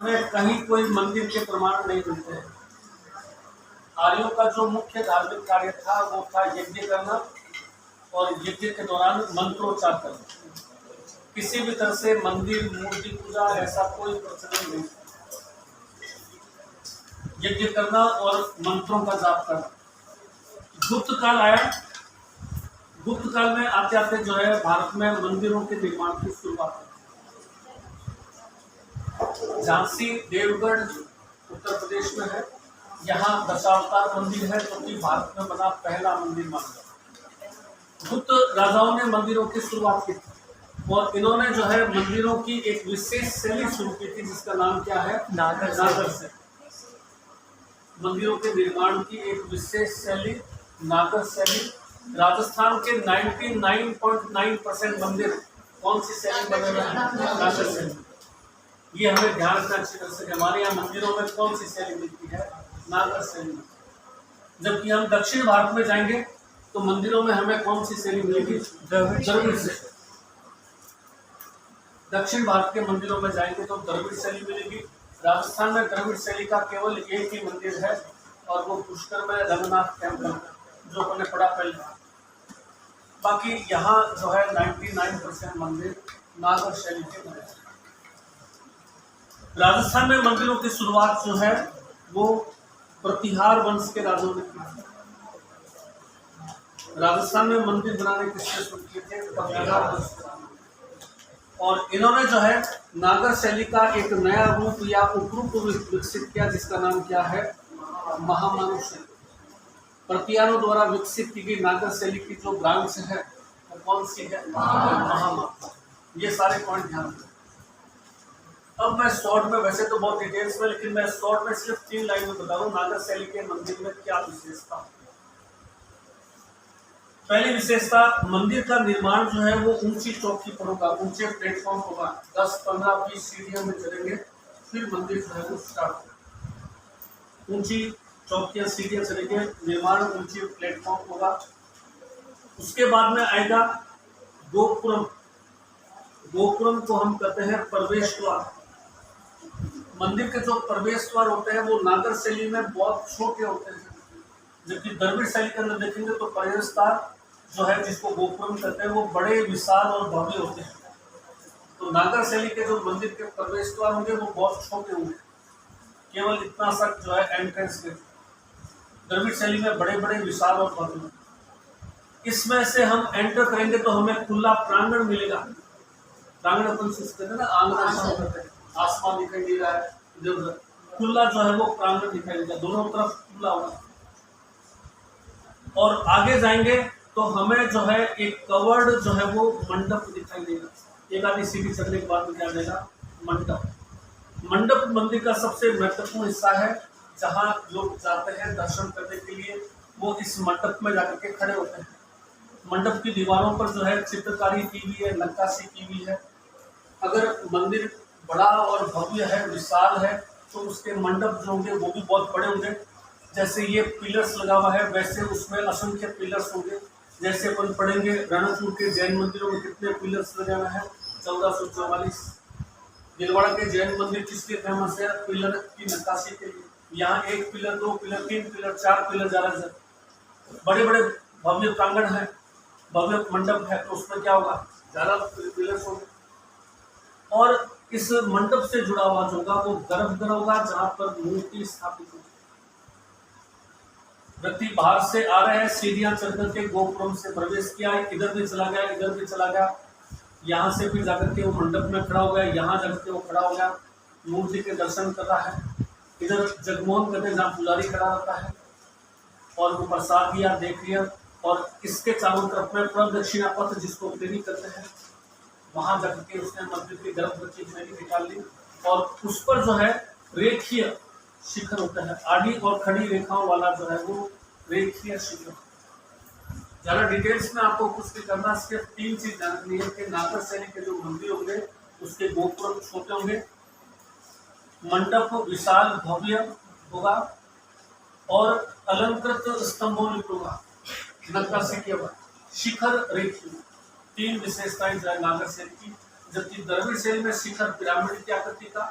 में कहीं कोई मंदिर के प्रमाण नहीं मिलते हैं। आर्यों का जो मुख्य धार्मिक कार्य था वो था यज्ञ करना और यज्ञ के दौरान मंत्रोच्चार करना। किसी भी तरह से मंदिर मूर्ति पूजा ऐसा कोई प्रचलन नहीं। यज्ञ करना और मंत्रों का जाप करना। गुप्त काल आया। गुप्त काल में आते आते जो है भारत में मंदिरों के निर्माण की शुरुआत हुई। झांसी देवगढ़ उत्तर प्रदेश में है। यहाँ दशावतार मंदिर है जो कि भारत में बना पहला मंदिर माना जाता है। गुप्त राजाओं ने मंदिरों की शुरुआत की थी और इन्होंने जो है मंदिरों की एक विशेष शैली शुरू की थी जिसका नाम क्या है? नागर शैली। मंदिरों के निर्माण की एक विशेष शैली नागर शैली। राजस्थान के 99.9% मंदिर कौन सी शैली बने हुए हैं? नागर शैली। ये हमें ध्यान रखना अच्छी तरह से। हमारे यहाँ मंदिरों में कौन सी शैली मिलती है? नागर शैली। जबकि हम दक्षिण भारत में जाएंगे तो मंदिरों में हमें कौन सी शैली मिलेगी? द्रविड़ शैली। दक्षिण भारत के मंदिरों में जाएंगे तो द्रविड़ शैली मिलेगी। राजस्थान में द्रविड़ शैली का केवल एक ही मंदिर है और वो पुष्कर में रंगनाथ टेम्पल जो मैंने पढ़ा पहले। बाकी यहाँ जो है 99% मंदिर नागर शैली के बने। राजस्थान में मंदिरों की शुरुआत जो है वो प्रतिहार वंश के राजाओं ने की। राजस्थान में मंदिर बनाने किसने शुरू किए थे? प्रतिहार वंश के। और इन्होंने जो है नागर शैली का एक नया रूप या उपरूप विकसित किया जिसका नाम क्या है? महामानव शैली। प्रतिहारों द्वारा विकसित की गई नागर शैली की जो ब्रांच है वो कौन सी है? महामानव। ये सारे पॉइंट ध्यान रखें। अब मैं शॉर्ट में, वैसे तो बहुत डिटेल्स में, लेकिन मैं शॉर्ट में सिर्फ 3 लाइन में बता रहा हूँ नागर शैली के मंदिर में क्या विशेषता। पहली विशेषता, मंदिर का निर्माण जो है वो ऊंची चौकी पर होगा, ऊंचे प्लेटफॉर्म होगा। 10, 15, 20 सीढ़ियों में चलेंगे फिर मंदिर जो है वो स्टार्ट होगा। ऊंची चौकियां सीढ़ियां चलेंगे, निर्माण ऊंचे प्लेटफॉर्म होगा। उसके बाद में आएगा गोपुरम। गोपुरम को हम कहते हैं प्रवेश द्वार। मंदिर के जो प्रवेश द्वार होते हैं वो नागर शैली में बहुत छोटे होते हैं, जबकि द्रविड़ शैली के अंदर देखेंगे तो प्रवेश द्वार जो है जिसको गोपुरम कहते हैं वो बड़े विशाल और भव्य होते हैं। तो नागर शैली के जो मंदिर के प्रवेश द्वार होंगे वो बहुत छोटे होंगे, केवल इतना सा जो है एंट्रेंस के। द्रविड़ शैली में बड़े बड़े विशाल और भव्य। इसमें से हम एंटर करेंगे तो हमें खुला प्रांगण मिलेगा। प्रांगण अपन कहते हैं ना, आंगन, आसमान दिखाई दे रहा है, इधर उधर खुला जो है वो प्रांगण दिखाई देगा, दोनों तरफ खुला होगा। और आगे जाएंगे तो हमें जो है एक कवर्ड जो है वो मंडप दिखाई देगा। एक आधी सीढ़ी चढ़ने के बाद में क्या देगा? मंडप। मंडप मंदिर का सबसे महत्वपूर्ण हिस्सा है। जहाँ लोग जाते हैं दर्शन करने के लिए वो इस मंडप में जाकर के खड़े होते हैं। मंडप की दीवारों पर जो है चित्रकारी की हुई है, नक्काशी की हुई है। अगर मंदिर बड़ा और भव्य है, विशाल है, तो उसके मंडप जो होंगे वो भी बहुत बड़े होंगे। जैसे ये पिलर्स लगा हुआ है वैसे उसमें असंख्य पिलर्स होंगे। जैसे अपन पढ़ेंगे रणकपुर के जैन मंदिरों में कितने पिलर्स लगे हुए हैं? 1444। दिलवाड़ा के जैन मंदिर किसके फेमस है? पिलर की नक्काशी के लिए। यहाँ 1 पिलर, 2 पिलर, 3 पिलर, 4 पिलर ज्यादा। बड़े बड़े भव्य प्रांगण है, भव्य मंडप है, तो उसमें क्या होगा? ज्यादा पिलर्स होंगे। और इस मंडप से जुड़ा हुआ जो होगा वो गर्भगृह होगा जहाँ पर मूर्ति स्थापित होगी। व्यक्ति बाहर से आ रहे हैं, सीढ़ियां चढ़कर के गोपुरम से प्रवेश किया, इधर भी चला गया, इधर भी चला गया, यहाँ से भी जाकर के वो मंडप में खड़ा हो गया, यहाँ जाकर के वो खड़ा हो गया, मूर्ति के दर्शन कर रहा है। इधर जगमोहन करते जहाँ पुजारी खड़ा रहता है और वो प्रसाद दिया, देख लिया, और इसके चारों तरफ में प्रदक्षिणा पथ जिसको प्रेमी करते हैं वहां जाकर के उसने मंदिर की गर्भ की शैली निकाल ली। और उस पर जो है रेखीय शिखर होता है, आड़ी और खड़ी रेखाओं वाला जो है वो रेखीय शिखर। ज्यादा डिटेल्स में आपको कुछ भी करना, सिर्फ 3 चीज जाननी है कि नागर शैली के जो मंदिर होंगे उसके गोपुरम छोटे होंगे, मंडप विशाल भव्य होगा और अलंकृत स्तंभों युक्त होगा, नक्काशी किया हुआ, शिखर रेखीय। 3 विशेषताएं जो है नागर शैली की। जबकि द्रविड़ शैली में शिखर पिरामिड की आकृति का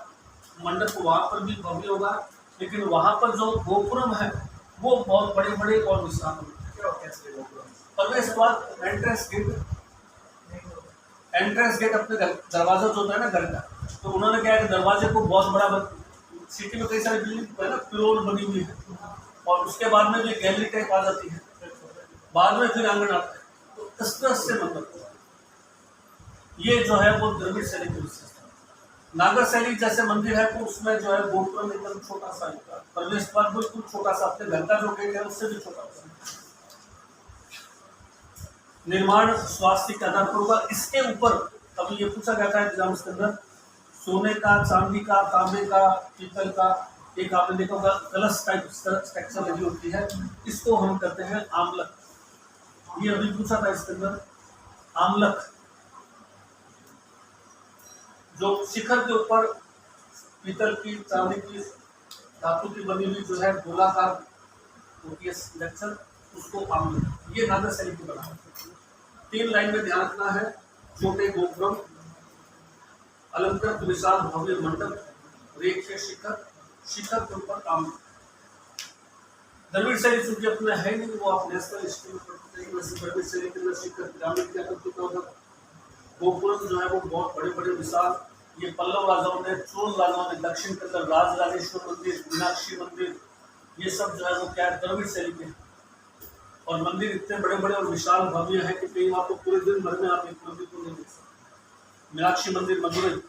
मंडप वहाँ पर भी भव्य होगा, लेकिन वहाँ पर जो गोपुरम है वो बहुत बड़े बड़े और विशाल होंगे। प्रवेश द्वार एंट्रेंस गेट अपने दरवाजा जो होता है ना घर का, तो उन्होंने क्या है, दरवाजे को बहुत बड़ा, सिटी में कई सारी बिल्डिंग है ना पिलोर बनी हुई है, और उसके बाद में भी गैलरी टाइप आ जाती है, बाद में फिर आंगन आता है, तो इस तरह से मतलब ये जो है वो द्रविड़ शैली की विशेषता। नागर शैली जैसे मंदिर है तो उसमें जो है गोपुरम एकदम छोटा सा होता है, प्रवेश द्वार बिल्कुल छोटा सा, अपने घर का जो गेट है उससे भी छोटा होता है। निर्माण स्वास्थ्य के आधार पर होगा। इसके ऊपर अभी ये पूछा गया था एग्जाम के अंदर, सोने का, चांदी का, तांबे का, पीतल का, एक आपने देखा होगा कलश टाइप स्ट्रक्चर लगी होती है, इसको हम कहते हैं आमलक। ये अभी पूछा था इसके अंदर, आमलक जो शिखर के ऊपर पीतल की, चांदी की, धातु की बनी हुई जो है गोलाकार होती है स्ट्रक्चर, उसको आमलक। ये नागर शैली की बनावट। 3 लाइन में ध्यान रखना है, छोटे गोपुरम, अलंकृत विशाल भव्य मंडप, रेखीय शिखर, शिखर के ऊपर आमलक। द्रविड़ शैली चूंकि अपने है नहीं, वो आप नेशनल स्कूल में पढ़ते हैं, वैसे द्रविड़ शैली के अंदर शिखर पिरामिड क्या करते थे, गोपुरम जो है वो बहुत बड़े बड़े विशाल। ये पल्लव राजाओं ने, चोल राजाओं ने, दक्षिण के अंदर राज राजेश्वर मंदिर, मीनाक्षी मंदिर, ये सब जो है वो क्या है, द्रविड़ शैली के। और मंदिर इतने बड़े बड़े और विशाल भव्य है कि कहीं आपको पूरे दिन भर में आप एक मंदिर को नहीं देख सकते। मीनाक्षी मंदिर मदुरई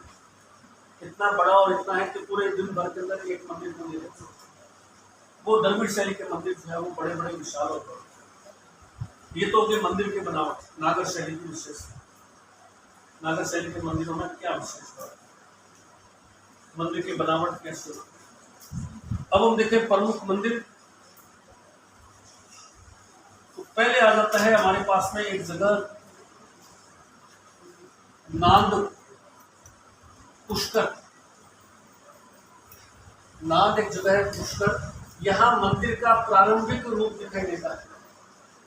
इतना बड़ा और इतना है कि पूरे दिन भर के अंदर एक मंदिर को नहीं देख सकते। वो द्रविड़ शैली के मंदिर जो है वो बड़े बड़े विशाल होते हैं। ये तो होगी मंदिर की बनावट, नागर शैली की विशेषता। नागर शैली के मंदिरों में क्या विशेषता है, मंदिर की बनावट कैसे होती। अब हम देखें प्रमुख मंदिर। तो पहले आ जाता है हमारे पास में एक जगह नांद पुष्कर। नांद एक जगह है पुष्कर, यहाँ मंदिर का प्रारंभिक रूप दिखाई देता है।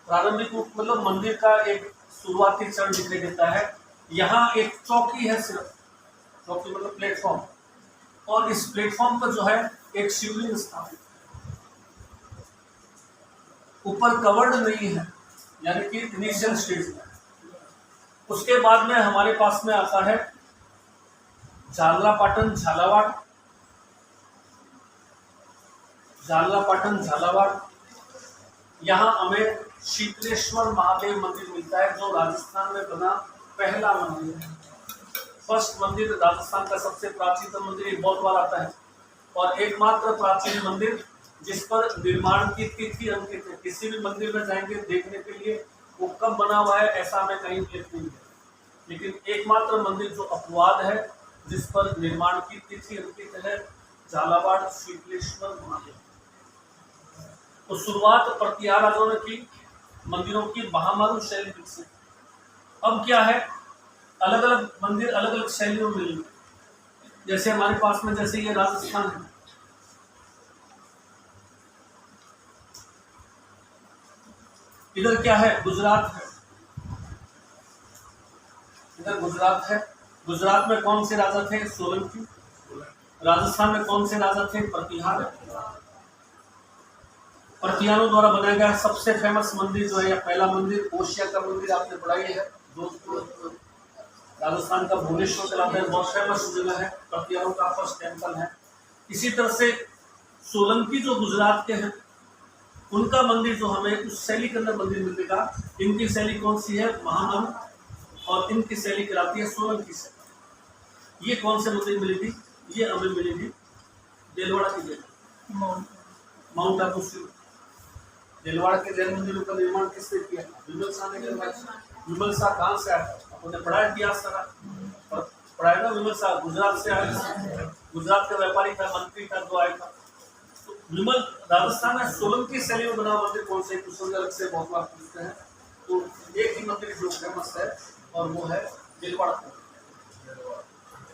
प्रारंभिक रूप मतलब मंदिर का एक शुरुआती चरण दिखाई देता है। यहाँ एक चौकी है, सिर्फ चौकी मतलब प्लेटफॉर्म, और इस प्लेटफॉर्म पर जो है एक शिवलिंग स्थापित, ऊपर कवर्ड नहीं है, यानी कि इनिशियल स्टेज में। उसके बाद में हमारे पास में आता है झालरापाटन झालावाड़। झालरापाटन झालावाड़, यहाँ हमें शीतलेश्वर महादेव मंदिर मिलता है, जो राजस्थान में बना पहला मंदिर है। फर्स्ट मंदिर राजस्थान का सबसे प्राचीन मंदिर, बहुत बार आता है, और एकमात्र प्राचीन मंदिर जिस पर निर्माण की तिथि अंकित है। किसी भी मंदिर में जाएंगे देखने के लिए वो कब बना हुआ है ऐसा हमें कहीं उल्लेख नहीं है, लेकिन एकमात्र मंदिर जो अपवाद है जिस पर निर्माण की तिथि अंकित है, झालावाड़ शीतलेश्वर महादेव। तो शुरुआत प्रतिहार राजाओं ने की, मंदिरों की महामारू शैली विकसित। अब क्या है, अलग अलग मंदिर अलग अलग शैलियों में मिलेंगे। जैसे हमारे पास में, जैसे ये राजस्थान है, इधर क्या है, गुजरात है, इधर गुजरात है। गुजरात में कौन से राजा थे, सोलंकी। राजस्थान में कौन से राजा थे, प्रतिहार। प्रतिहारों द्वारा बनाया गया सबसे फेमस मंदिर जो है, या पहला मंदिर ओशिया का मंदिर आपने पढ़ाई है, जोधपुर राजस्थान का भुवनेश्वर कहलाता है, बहुत फेमस जगह है, प्रतिहारों का फर्स्ट टेम्पल है। इसी तरह से सोलंकी जो गुजरात के हैं, उनका मंदिर जो हमें उस शैली के अंदर मंदिर मिलेगा। इनकी शैली कौन सी है, महामारू, और इनकी शैली कहलाती है सोलंकी शैली। ये कौन से मंदिर मिलेगी, ये हमें मिलेगी देलवाड़ा की जैन, माउंट आबू शिव। देलवाड़ा के जैन मंदिरों का निर्माण किसने किया, विमल शाह ने करवाया। विमल शाह कहाँ से आया, आपने पढ़ा है इतिहास सारा, पढ़ा है ना। विमल शाह गुजरात से आया, गुजरात का व्यापारी था, मंत्री था, जो आया था। तो विमल राजस्थान में सोलंकी शैली में बना मंदिर कौन से, कुछ अलग से बहुत बार पूछते हैं। तो एक ही मंदिर जो फेमस है और वो है देलवाड़ा।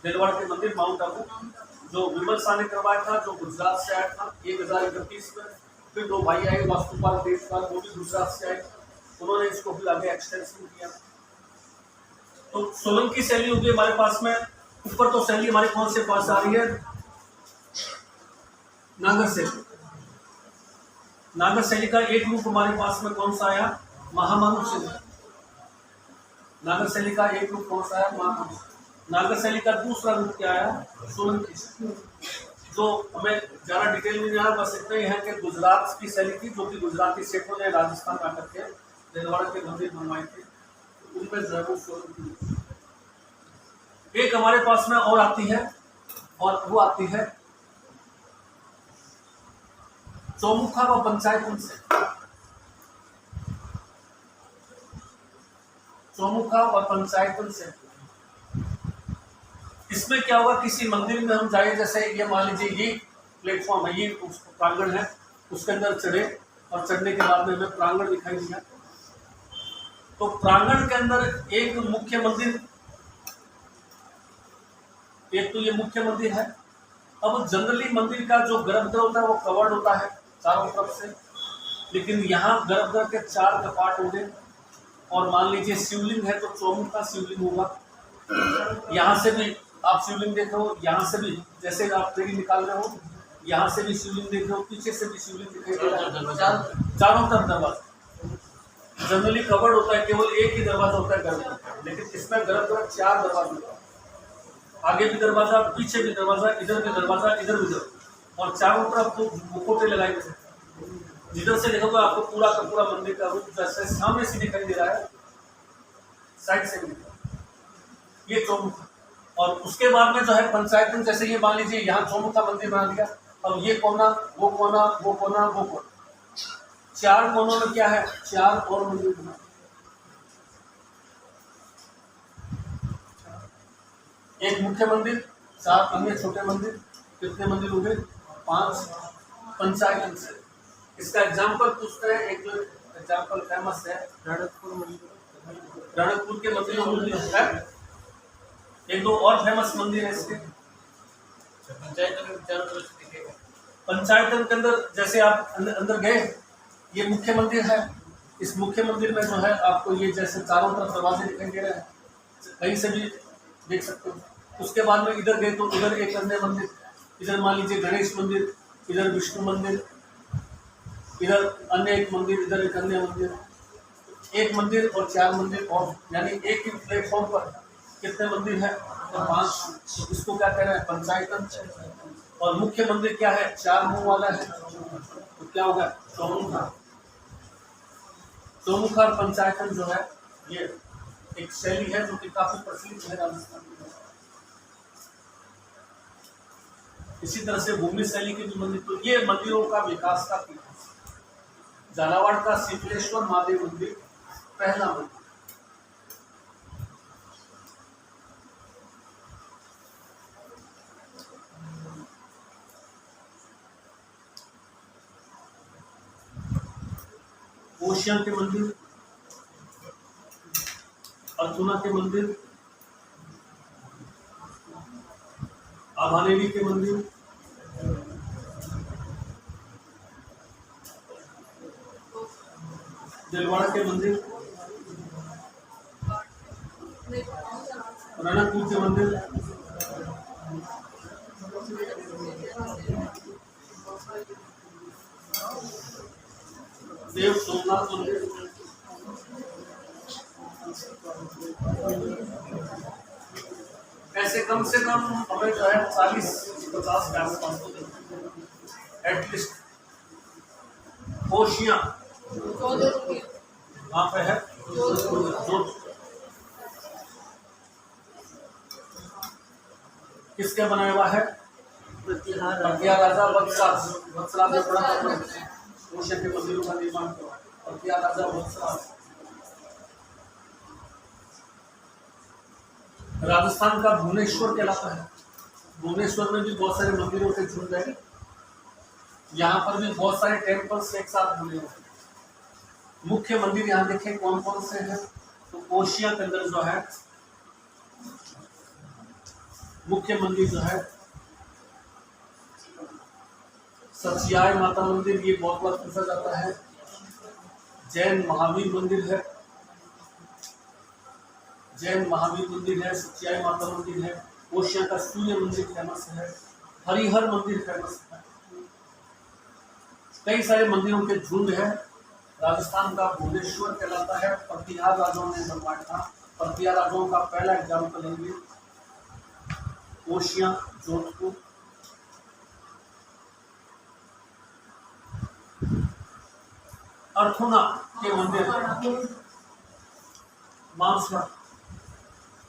देलवाड़ा के मंदिर माउंट आबू, जो विमल शाह ने करवाया था, जो गुजरात से आया था 1031 में। फिर 2 भाई आए, वास्तुपाल देशपाल, वो भी गुजरात से आए, उन्होंने इसको फिर आगे एक्सटेंशन किया। तो सोलंकी शैली होगी हमारे पास में। ऊपर तो शैली हमारे कौन से पास आ रही है, नागर शैली। नागर शैली का एक रूप हमारे पास में कौन सा आया? महामानव शैली। नागर शैली का एक रूप कौन सा आया? महामानव। नागर शैली का दूसरा रूप क्या आया? सोलंकी शैली। जो हमें ज्यादा डिटेल में नहीं आना, बस इतना ही है कि गुजरात की शैली थी, जो कि गुजराती सेठों ने राजस्थान में आकर के दिलवाड़ा के मंदिर बनवाए थे, उनमें जो है वो सोलंकी। एक हमारे पास में और आती है, और वो आती है चौमुखा व पंचायतन से। चौमुखा व पंचायतन से इसमें क्या होगा? किसी मंदिर में हम जाए, जैसे ये मान लीजिए ये प्लेटफॉर्म है, ये प्रांगण है, उसके अंदर चढ़े और चढ़ने के बाद में हमें प्रांगण दिखाई दिया, तो प्रांगण के अंदर एक मुख्य मंदिर, एक तो ये मुख्य मंदिर है। अब जनरली मंदिर का जो गर्भगृह होता है वो कवर्ड होता है चारों तरफ से, लेकिन यहाँ गर्भगृह के 4 कपाट होंगे, और मान लीजिए शिवलिंग है तो चौमुखा शिवलिंग होगा। यहाँ से भी आप शिवलिंग देख रहे हो, यहाँ से भी जैसे आप ट्रेन निकाल रहे हो, यहाँ से भी शिवलिंग देख रहे हो, पीछे से भी शिवलिंग दिखाई दे रहा है, चारों तरफ दरवाजा। जनरली कवर्ड होता है, केवल एक ही दरवाजा होता है गर्भगृह, लेकिन इसमें गर्भगृह 4 दरवाजे होता है। आगे भी दरवाजा, पीछे भी दरवाजा, इधर भी दरवाजा, इधर भी दरवाजा, और चारों तरफ तो मुखोटे लगाए गए। जिधर से देखोगे आपको पूरा का पूरा मंदिर का रूप जैसे सामने से दिखाई दे रहा है, साइड से भी। ये चौमुखा। और उसके बाद में जो है पंचायतन, जैसे ये मान लीजिए यहाँ चौमुखा मंदिर बना दिया, अब ये कोना, वो कोना, वो कोना, वो कोना, 4 कोनों में क्या है? 4 और मंदिर बना। एक मुख्य मंदिर, 4 अन्य छोटे मंदिर, कितने मंदिर हो गए? 5 पंचायतन से। इसका एग्जाम्पल पूछते हैं, एक जो एग्जाम्पल फेमस है रणकपुर मंदिर, रणकपुर के मंदिरों में है। एक दो और फेमस मंदिर है इसके। पंचायतन के अंदर जैसे आप अंदर गए, ये मुख्य मंदिर है। इस मुख्य मंदिर में जो है आपको ये जैसे चारों तरफ दरवाजे दिखाई दे रहे हैं, कहीं से भी देख सकते हो। उसके बाद में इधर गए तो इधर एक अन्य मंदिर, इधर मान लीजिए गणेश मंदिर, इधर विष्णु मंदिर, इधर अन्य एक मंदिर, इधर एक अन्य मंदिर, एक मंदिर और 4 मंदिर, और यानी एक ही प्लेटफॉर्म पर कितने मंदिर है? तो 5। इसको क्या कह रहे हैं? पंचायतन। और मुख्य मंदिर क्या है? 4 मुंह वाला है, तो क्या होगा? चौमुखा। चौमुखा और पंचायतन जो है ये एक शैली है जो कि काफी प्रचलित है राजस्थान में। इसी तरह से भूमि शैली के भी मंदिर, तो ये मंदिरों का विकास का इतिहास। झालावाड़ का शीतलेश्वर महादेव मंदिर पहला मंदिर। ओशिया के मंदिर, अर्थुना के मंदिर, आभानेरी के मंदिर, दिलवाड़ा के मंदिर, रणकपुर के मंदिर, देव सोमनाथ मंदिर, ऐसे कम से कम हमें जो है 40-50 के आसपास एटलीस्ट। ओशिया वहाँ पे है, किसके बनाया हुआ है? प्रतिहार राजा वत्सराज ने बड़ा ओशिया के मंदिरों का निर्माण किया। प्रतिहार राजा वत्सराज राजस्थान का भुवनेश्वर कहलाता है। भुवनेश्वर में भी बहुत सारे मंदिरों के झुंड है, यहाँ पर भी बहुत सारे टेम्पल्स एक साथ बने हुए हैं। मुख्य मंदिर यहाँ देखें कौन कौन से हैं, तो ओशिया के अंदर जो है मुख्य मंदिर जो है सचियाय माता मंदिर, ये बहुत बार पूछा जाता है। जैन महावीर मंदिर है, जैन महावीर मंदिर है, सचियाय माता मंदिर है। ओशिया का सूर्य मंदिर फेमस है, हरिहर मंदिर फेमस है। कई सारे मंदिरों के झुंड है। राजस्थान का भुवनेश्वर कहलाता है, प्रतिहार राजाओं ने बनवाया था। प्रतिहार राजाओं का पहला एग्जाम्पल लेंगे ओशिया जोधपुर, अर्थुना के मंदिर मानसवाड़।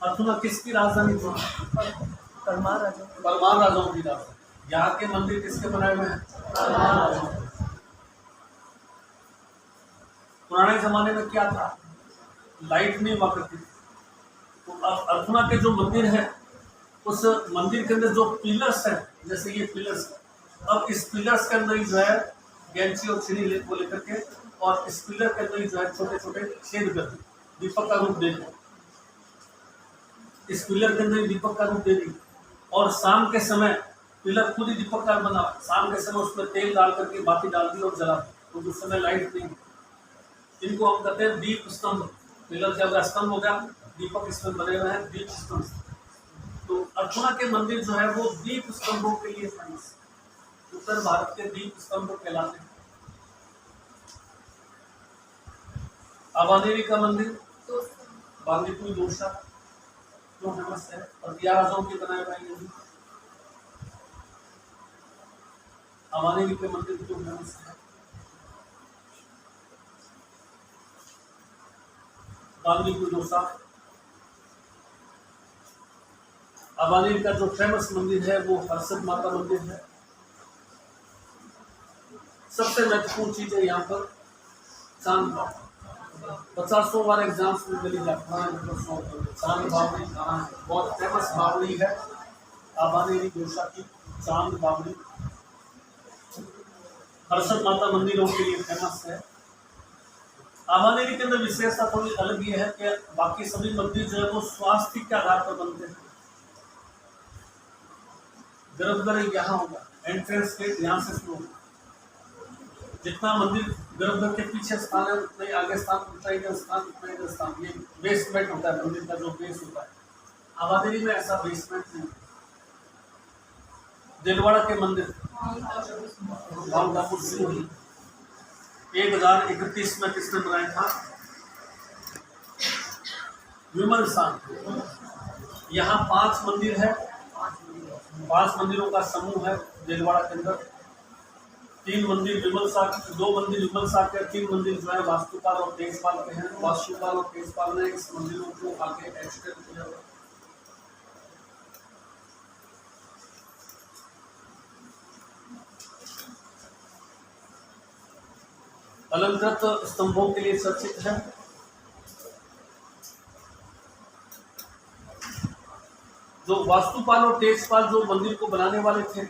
अर्थुना किसकी राजधानी थी? परमार राजाओं की राजधानी। यहाँ के मंदिर किसके बनाए हुए हैं? पुराने जमाने में क्या था, लाइट नहीं हुआ करती थी, तो अर्थुना के जो मंदिर है उस मंदिर के अंदर जो पिलर्स है, जैसे ये पिलर्स, अब इस पिलर्स के अंदर ही जो है गैंची और छिड़ी को लेकर के, और इस पिलर के अंदर ही जो है छोटे छोटे छेद कर दीपक का रूप दे दिया। इस पिलर के अंदर दीपक का रूप दे दी, और शाम के समय पिलर खुद ही दीपक का बना। शाम के समय उसमें तेल डाल करके बाती डाल दी और जला दी, तो उस समय लाइट नहीं। इनको हम कहते हैं दीप स्तंभ। पिलर जब स्तंभ हो गया, दीपक इसमें बने हुए हैं, दीप स्तंभ। तो अर्थुना के मंदिर जो है वो दीप स्तंभों के लिए फेमस, उत्तर भारत के दीप स्तंभ कहलाते हैं। आबादेवी का मंदिर बांदीपुर दोसा जो फेमस है, और राजाओं के बनाए हुए आबादेवी के मंदिर जो फेमस है। बांदीपुर दोसा। आबादेवी का जो फेमस मंदिर है वो हर्षद माता मंदिर है। सबसे महत्वपूर्ण चीज है यहाँ पर चांद बावड़ी। 50 बार एग्जाम्स में मिली जाता है। चांद बावड़ी कहाँ है? बहुत फेमस बावड़ी है आबादेवी दोसा की चांद बावड़ी। हर्षद माता मंदिरों के लिए फेमस है। आबादेवी के अंदर विशेषता थोड़ी अलग ये है कि बाकी सभी मंदिर जो है वो स्वास्थ्य के आधार पर बनते हैं। गर्भगृह यहाँ होगा, एंट्रेंस गेट यहाँ से शुरू होगा। जितना मंदिर गर्भगृह के पीछे स्थान है उतना ही आगे स्थान, उतना ही स्थान, उतना ही स्थान। ये बेसमेंट होता है मंदिर का, जो बेस होता है। आबादेवी में ऐसा बेसमेंट नहीं। दिलवाड़ा के मंदिर 1031 में किसने बनाया था? विमल शाह। यहाँ 5 मंदिर है, 5 मंदिरों का समूह है दिलवाड़ा के अंदर। 3 मंदिर विमल शाह, 2 मंदिर विमल शाह के, 3 मंदिर जो है वास्तुपाल और तेजपाल के हैं। वास्तुपाल और तेजपाल ने इस मंदिरों को आगे एक्सटेंड किया। अलंकृत स्तंभों के लिए चर्चित है। जो वास्तुपाल और तेजपाल जो मंदिर को बनाने वाले थे,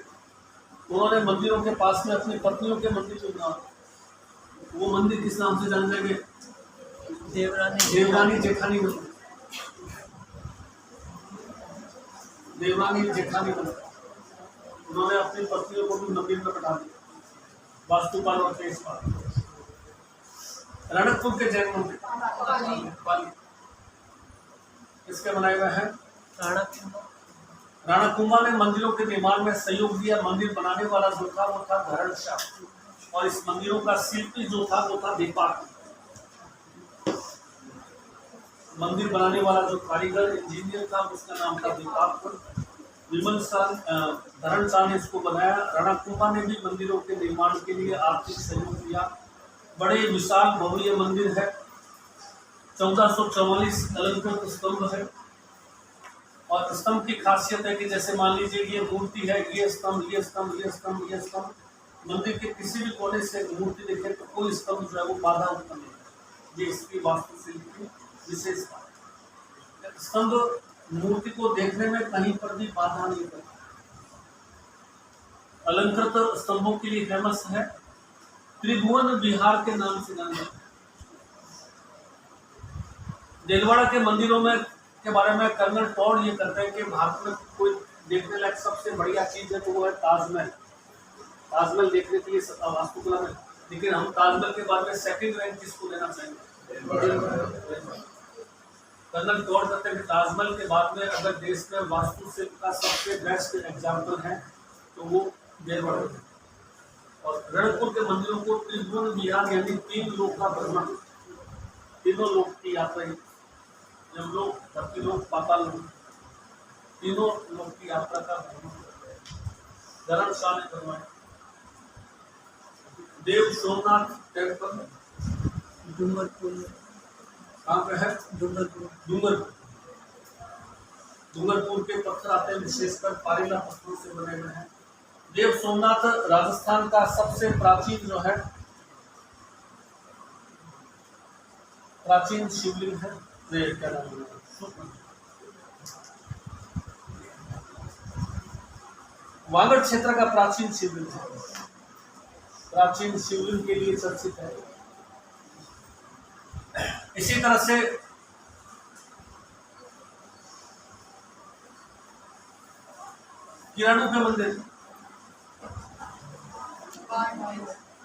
उन्होंने मंदिरों के पास में अपनी पत्नियों के मंदिर को बनाया। वो मंदिर किस नाम से जाने लगे? देवरानी जेठानी मंदिर। देवरानी जेठानी मंदिर। उन्होंने अपनी पत्नियों को भी मंदिर में बैठा दिया, वास्तुपाल और तेजपाल। रणकपुर के जैन मंदिर पाली किसके बनाए हुए हैं? राणा कुंभा ने मंदिरों के निर्माण में सहयोग दिया। मंदिर बनाने वाला जो था वो था धरणशाह, और इस मंदिरों का शिल्पी जो था वो था दीपाक। मंदिर बनाने वाला जो कारीगर इंजीनियर था उसका नाम था दीपाक। विमल शाह, धरणशाह ने इसको बनाया। राणा कुंभा ने भी मंदिरों के निर्माण के लिए आर्थिक सहयोग दिया। बड़े विशाल भव्य मंदिर है। 1444 अलंकृत स्तंभ है, और स्तंभ की खासियत है कि जैसे मान लीजिए ये मूर्ति है, ये स्तंभ, ये स्तंभ, ये स्तंभ, ये स्तंभ, मंदिर के किसी भी कोने से मूर्ति देखे तो कोई स्तंभ जो है वो बाधा उत्पन्न नहीं है। ये इसकी वास्तुशिल्प की विशेषता है। स्तंभ मूर्ति को देखने में कहीं पर भी बाधा नहीं करता। अलंकृत स्तंभों के लिए फेमस है। त्रिभुवन विहार के नाम से जाना जाता है। दिलवाड़ा के मंदिरों में के बारे में कर्नल टॉड ये करते हैं कि भारत में कोई देखने लायक सबसे बढ़िया चीज है तो वो है ताजमहल। ताजमहल देखने के लिए वास्तुकला में, लेकिन हम ताजमहल के बाद में सेकंड रैंक किसको देना चाहेंगे? कर्नल टॉड कहते हैं कि ताजमहल के बाद में अगर देश में वास्तुशिल्प का सबसे बेस्ट एग्जाम्पल है तो वो दिलवाड़ा है। और रणकपुर के मंदिरों को त्रिभुवन विहार यानी 3 लोक का भ्रमण, तीनों लोक की यात्रा, यमलोक, धरतीलोक, पाताल लोक, तीनों लोक की यात्रा का भ्रमण धर्मशाला ने करवाया। देव सोमनाथ टेम्पल डूंगरपुर में, कहाँ पे है? डूंगरपुर। डूंगरपुर के पत्थर आते हैं, विशेषकर पारीला पत्थरों से बने हुए हैं। देव सोमनाथ राजस्थान का सबसे प्राचीन जो है प्राचीन शिवलिंग है। क्या नाम है? वागड़ क्षेत्र का प्राचीन शिवलिंग है, प्राचीन शिवलिंग के लिए चर्चित है। इसी तरह से किराणु के मंदिर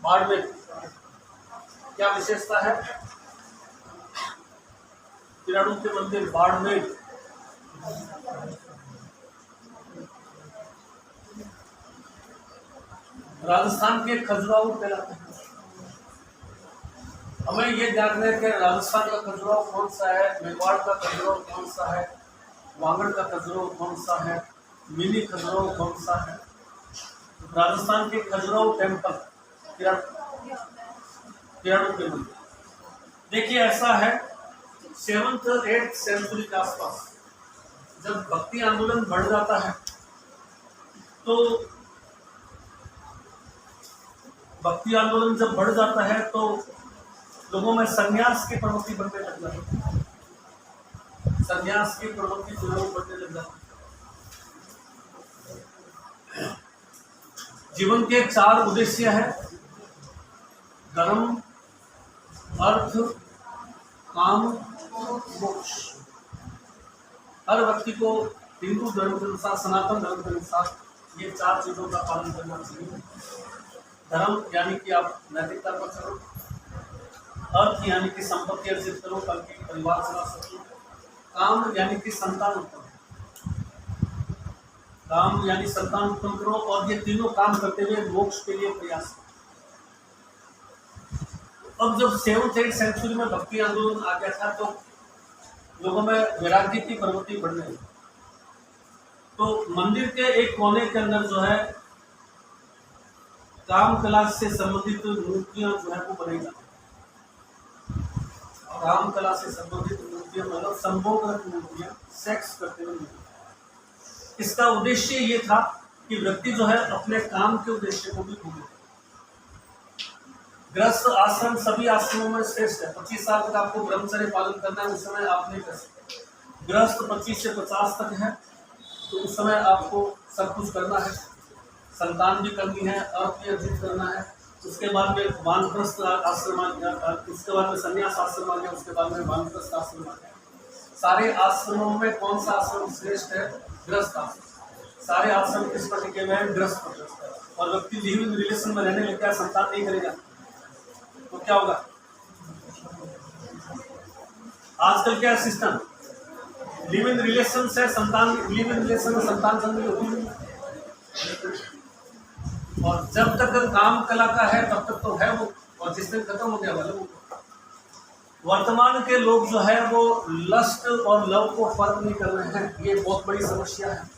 बाड़मेर, क्या विशेषता है? किराणु के मंदिर बाड़मेर राजस्थान के खजुराहो कहलाते हैं। हमें ये जानना है कि राजस्थान का खजुराहो कौन सा है, मेवाड़ का खजुराहो कौन सा है, वागड़ का खजुराहो कौन सा है, मिनी खजुराहो कौन सा है। राजस्थान के खजुराहो टेम्पल किराणु के मंदिर, देखिए ऐसा है 7th 8th सेंचुरी के आसपास जब भक्ति आंदोलन बढ़ जाता है तो भक्ति आंदोलन जब बढ़ जाता है तो लोगों में संन्यास की प्रवृत्ति बढ़ने लग जाती है, संन्यास की प्रवृत्ति जो है वो बढ़ने लग जाती है। जीवन के 4 उद्देश्य है, धर्म, अर्थ, काम, मोक्ष। हर व्यक्ति को हिंदू धर्म के अनुसार, सनातन धर्म के अनुसार ये 4 चीजों का पालन करना चाहिए। धर्म यानी कि आप नैतिकता पर चलो, अर्थ यानी कि संपत्ति अर्जित करो ताकि परिवार चला सको, काम यानी कि संतान उत्पन्न, काम यानी संतान उत्पन्न करो, और ये तीनों काम करते हुए मोक्ष के लिए प्रयास। अब जब 7th 8th सेंचुरी में भक्ति आंदोलन आ गया था तो लोगों में वैराग्य की प्रवृत्ति बढ़ने लगी, तो मंदिर के एक कोने के अंदर जो है काम कला से संबंधित मूर्तियां जो है वो बनाई जाती हैं। काम कला से संबंधित मूर्तियां मतलब संभोगरत मूर्तियां, सेक्स करते हुए मूर्तियां। इसका उद्देश्य ये था कि व्यक्ति जो है अपने काम के उद्देश्य को भी भूले। गृहस्थ आश्रम सभी आश्रमों में श्रेष्ठ है। 25 साल तक आपको ब्रह्मचर्य पालन करना है, उस समय आप नहीं कर सकते। गृहस्थ 25 से 50 तक है तो उस समय आपको सब कुछ करना है, संतान भी करनी है, अर्थ भी अर्जित करना है। उसके बाद में वानप्रस्थ आश्रम आ गया, उसके बाद में संन्यास आश्रम आ गया, उसके बाद में वानप्रस्थ आश्रम आ गया। सारे आश्रमों में कौन सा आश्रम श्रेष्ठ है? गृहस्थ आश्रम। सारे आश्रम किस पर टिके हुए हैं? गृहस्थ पर। और व्यक्ति लिविंग रिलेशन में रहने लग गया, संतान नहीं करेगा तो क्या होगा? आजकल क्या सिस्टम, लिविंग रिलेशन से संतान, लिविंग रिलेशन में संतान जन्म होती है, और जब तक काम कला का है तब तक तो है वो, और जिस दिन खत्म हो गया वाला वो। वर्तमान के लोग जो है वो लस्ट और लव को फर्क नहीं कर रहे हैं, ये बहुत बड़ी समस्या है।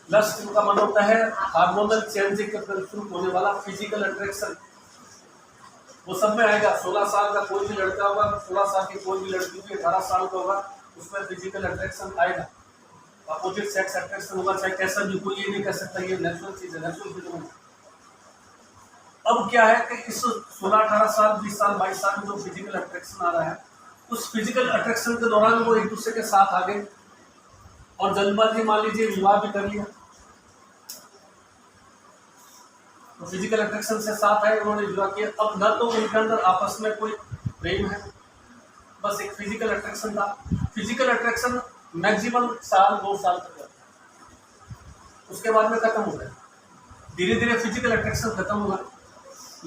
लस्ट का मतलब होता है हार्मोनल चेंजिंग के फलस्वरूप होने वाला फिजिकल अट्रैक्शन, वो सब में आएगा। 16 साल का कोई भी लड़का होगा, 16 साल की कोई भी लड़की होगी, 18 साल का होगा, उसमें फिजिकल अट्रैक्शन आएगा, अपोजिट सेक्स अट्रैक्शन होगा, चाहे कैसा भी, कोई ये नहीं कर सकता, ये नेचुरल चीज है, नेचुरल फिनोमेना। अब क्या है कि इस 16, 18 साल, 20 साल, 22 साल में जो फिजिकल अट्रैक्शन आ रहा है, उस फिजिकल अट्रैक्शन के दौरान वो एक दूसरे के साथ आ गए और जल्दबाजी मान लीजिए विवाह भी कर लिया। तो फिजिकल अट्रैक्शन से साथ आए, उन्होंने विवाह किया। अब न तो उनके अंदर आपस में कोई प्रेम है, बस एक फिजिकल अट्रैक्शन था। फिजिकल अट्रैक्शन मैक्सिमम 1-2 साल तक रहता है, उसके बाद में खत्म हो गया। धीरे धीरे फिजिकल अट्रैक्शन खत्म होगा।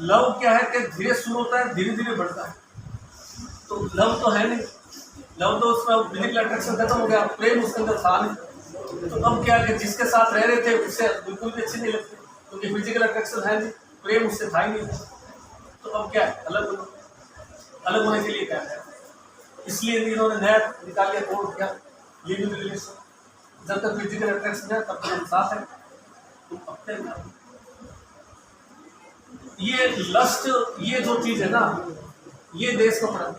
लव क्या है कि धीरे शुरू होता है, धीरे धीरे बढ़ता है। तो लव तो है नहीं, लव तो उसमें फिजिकल अट्रैक्शन खत्म हो गया, प्रेम उसके अंदर था नहीं। तो अब क्या है कि जिसके साथ रह रहे थे उससे बिल्कुल भी अच्छी नहीं लगती, क्योंकि फिजिकल अट्रैक्शन है नहीं, प्रेम उससे था ही नहीं, तो अब क्या है, अलग होना। अलग होने के लिए क्या है, इसलिए इन्होंने नया निकाल लिया कोड, क्या, लिविंग रिलेशन। जब तक फिजिकल अट्रैक्शन है तब तक हम साथ है, तुम अपने ना। ये लस्ट, ये जो चीज है ना, ये देश का प्रेम।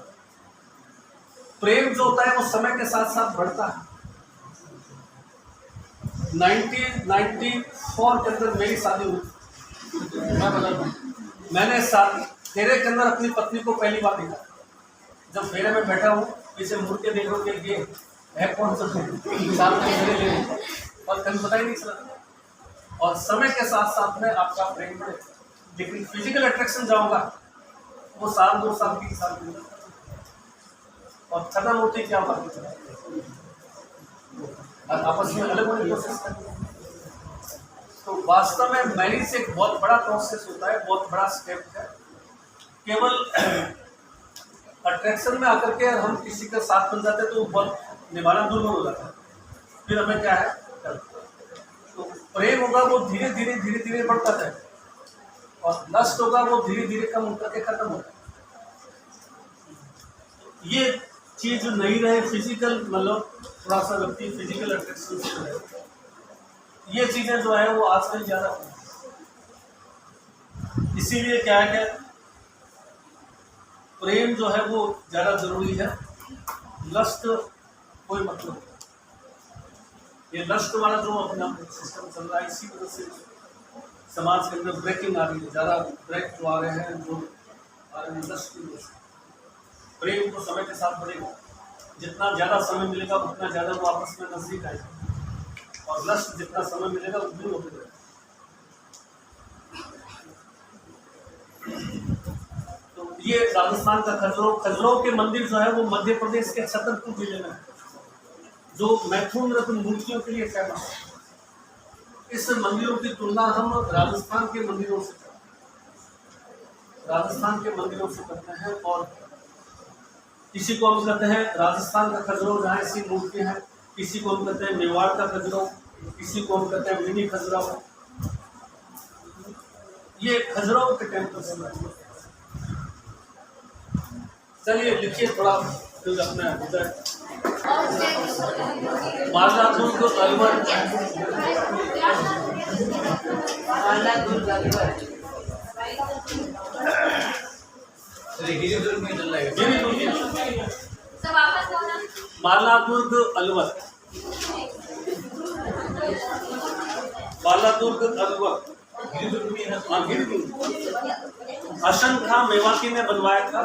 प्रेम जो होता है वो समय के साथ साथ बढ़ता है। 1994 के अंदर मेरी शादी हुई, मैं बता दूं, मैंने फेरे के अंदर अपनी पत्नी को पहली बार देखा। जब फेरे में बैठा हूँ, पीछे मुड़ के देखो कि ये है कौन सा साथ में फेरे ले, और कभी पता ही नहीं चला। और समय के साथ साथ में आपका प्रेम बढ़े, लेकिन फिजिकल अट्रैक्शन जाऊंगा वो साल 2 साल 3 साल की, और खत्म होती क्या बात, आपस में अलग होने की कोशिश करते हैं। तो वास्तव में मैरिज एक बहुत बड़ा प्रोसेस होता है, बहुत बड़ा स्टेप है। केवल अट्रैक्शन में आकर के हम किसी के साथ बन जाते हैं तो बहुत निभाना दुर्लभ हो जाता है, फिर हमें क्या है, तो प्रेम होगा वो धीरे धीरे बढ़ता है, और लस्ट होगा वो धीरे धीरे कम होकर के खत्म होता है। ये चीज नहीं रहे, फिजिकल मतलब थोड़ा सा व्यक्ति फिजिकल अट्रैक्शन से रहे, ये चीजें जो है वो आजकल ज्यादा, इसीलिए क्या है कि प्रेम जो है वो ज्यादा जरूरी है, लस्ट कोई मतलब नहीं। ये लस्ट वाला जो अपना सिस्टम चल रहा है, इसी वजह से समाज के अंदर ब्रेकिंग आ रही है, ज्यादा ब्रेक जो आ रहे हैं, जो आ रहे हैं लस्ट की वजह से। प्रेम तो समय के साथ बढ़ेगा, जितना ज्यादा समय मिलेगा उतना ज्यादा वो आपस में नजदीक आएगा, और लस्ट जितना समय मिलेगा उतना दूर होते जाएगा। तो ये राजस्थान का खजुराहो के मंदिर जो है वो मध्य प्रदेश के छतरपुर जिले में है, जो मैथुन रत्न मूर्तियों के लिए फेमस है। इस मंदिरों की तुलना हम राजस्थान के मंदिरों से करते हैं, और किसी को हम कहते हैं राजस्थान का खजुराहो जहाँ ऐसी मूर्तियां हैं, किसी को हम कहते हैं मेवाड़ का खजुराहो, किसी को हम कहते हैं मिनी खजुराहो। ये खजुराहो के टेम्पल से। चलिए लिखिए थोड़ा फिर अपना मालादुर्ग अलवर, मालादुर्ग अलवर, बालादुर्ग अलवर, अशंखा मेवाती ने बनवाया था।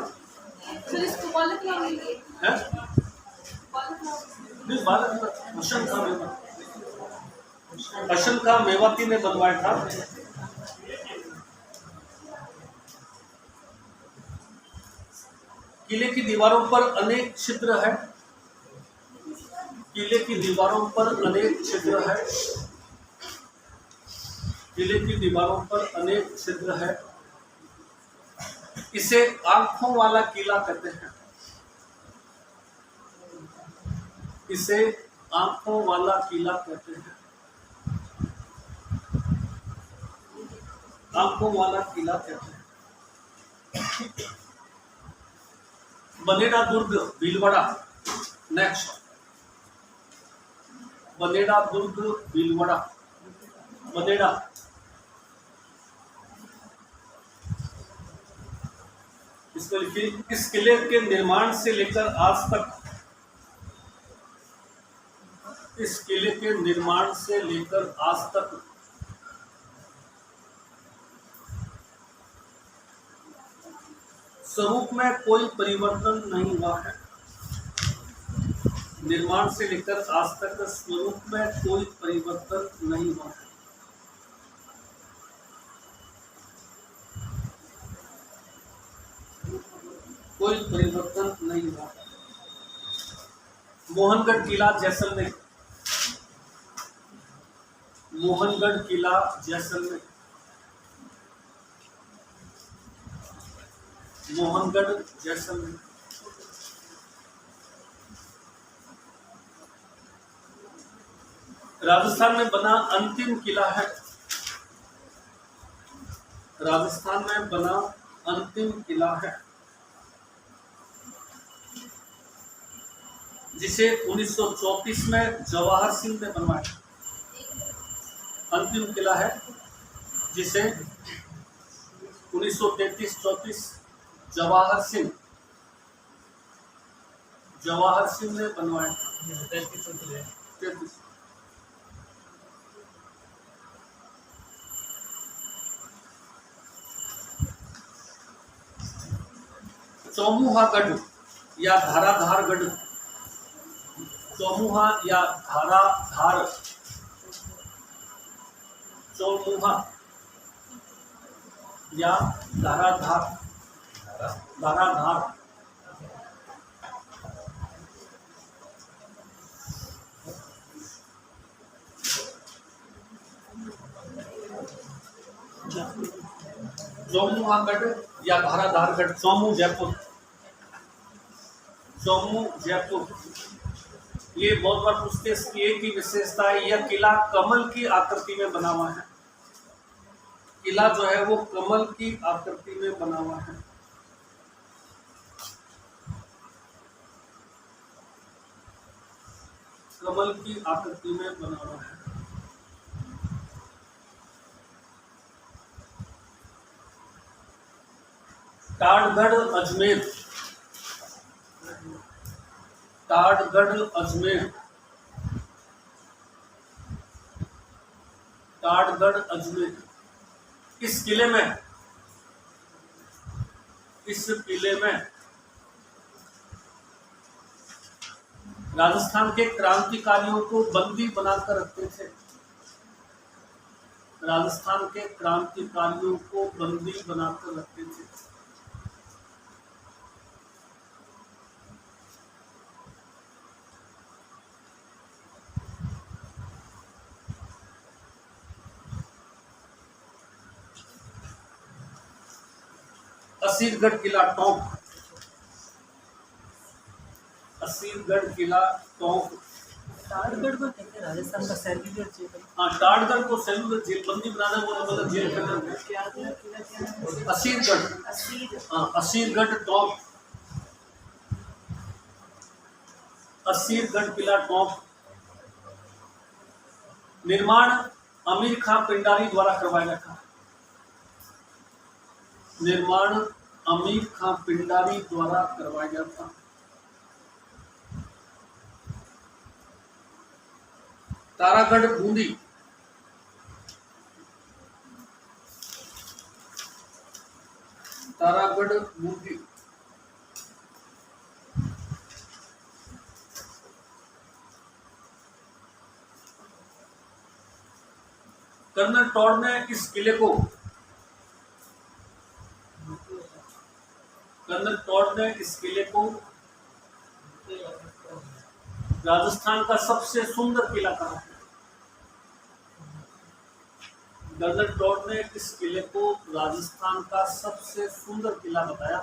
अशंखा मेवाती ने बनवाया था। किले की दीवारों पर अनेक छिद्र है, किले की दीवारों पर अनेक छिद्र है, किले की दीवारों पर अनेक छिद्र है। इसे आंखों वाला किला कहते हैं, इसे आंखों वाला किला कहते हैं, आंखों वाला किला कहते हैं। बनेड़ा दुर्ग भीलवाड़ा, नेक्स्ट बनेड़ा दुर्ग भीलवाड़ा, बनेड़ा इसको लिखिए। इस किले के निर्माण से लेकर आज तक, इस किले के निर्माण से लेकर आज तक स्वरूप में कोई परिवर्तन नहीं हुआ है। निर्माण से लेकर आज तक स्वरूप में कोई परिवर्तन नहीं हुआ है। कोई परिवर्तन नहीं हुआ। मोहनगढ़ किला जैसलमेर, मोहनगढ़ किला जैसलमेर, मोहनगढ़ जैसलमेर। राजस्थान में बना अंतिम किला है, राजस्थान में बना अंतिम किला है, जिसे 1934 में जवाहर सिंह ने बनवाया। अंतिम किला है जिसे 1933-34 जवाहर सिंह ने बनवाया। 33। चौमुहागढ़ या धाराधारगढ़, चौमुहा या धाराधार, चौमुहा या धाराधार, धाराधार चौमुहागढ़ या धाराधारगढ़, चौमू जयपुर, चौमू जयपुर। ये बहुत बार पूछते हैं, इसकी एक ही विशेषता है, यह किला कमल की आकृति में बना हुआ है। किला जो है वो कमल की आकृति में बना हुआ है। कमल की आकृति में बना हुआ है। ताड़गढ़ अजमेर, ताड़गढ़ अजमेर, ताड़गढ़ अजमेर। इस किले में राजस्थान के क्रांतिकारियों को बंदी बनाकर रखते थे। राजस्थान के क्रांतिकारियों को बंदी बनाकर रखते थे। असीरगढ़ किला टोंक, असीरगढ़ किला टोंक। ताड़गढ़ को कहते हैं राजस्थान का सेल्युलर जेल। हाँ, ताड़गढ़ को सेल्युलर जेल, बंदी बनाना वो मतलब जेल के अंदर है। क्या है? असीरगढ़, हाँ असीरगढ़ टोंक, असीरगढ़ किला टोंक। निर्माण अमीर खां पिंडारी द्वारा करवाया गया था। निर्माण अमीर खां पिंडारी द्वारा करवाया गया था। तारागढ़ बूंदी, तारागढ़ बूंदी। कर्नल टॉड ने इस किले को, कर्नल टॉड ने इस किले को राजस्थान का सबसे सुंदर किला कहा है। कर्नल टॉड ने इस किले को राजस्थान का सबसे सुंदर किला बताया।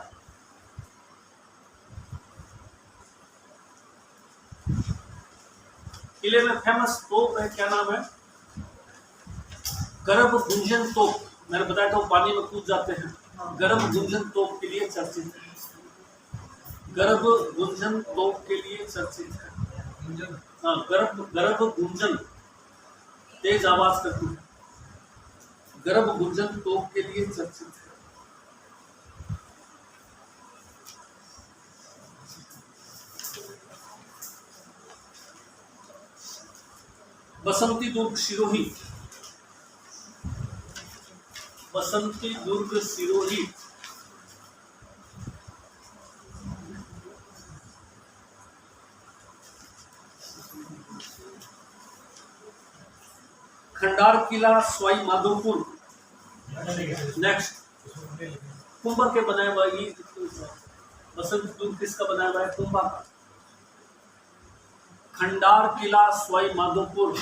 किले में फेमस तोप है, क्या नाम है? गर्भ गुंजन तोप। मैंने बताया था वो पानी में कूद जाते हैं। गर्भ गुंजन तोप के लिए चर्चित है। गर्भ गुंजन तोप के लिए चर्चित है। हाँ, गर्भ गुंजन, तेज आवाज करती है। गर्भ गुंजन तोप के लिए चर्चित है। बसंती दुर्ग सिरोही, बसंती दुर्ग सिरोही। खंडार किला सवाई माधोपुर। नेक्स्ट, कुंभा के बनाया हुआ ये बसंत दुर्ग किसका बनाया हुआ है? कुंभा का। खंडार किला सवाई माधोपुर।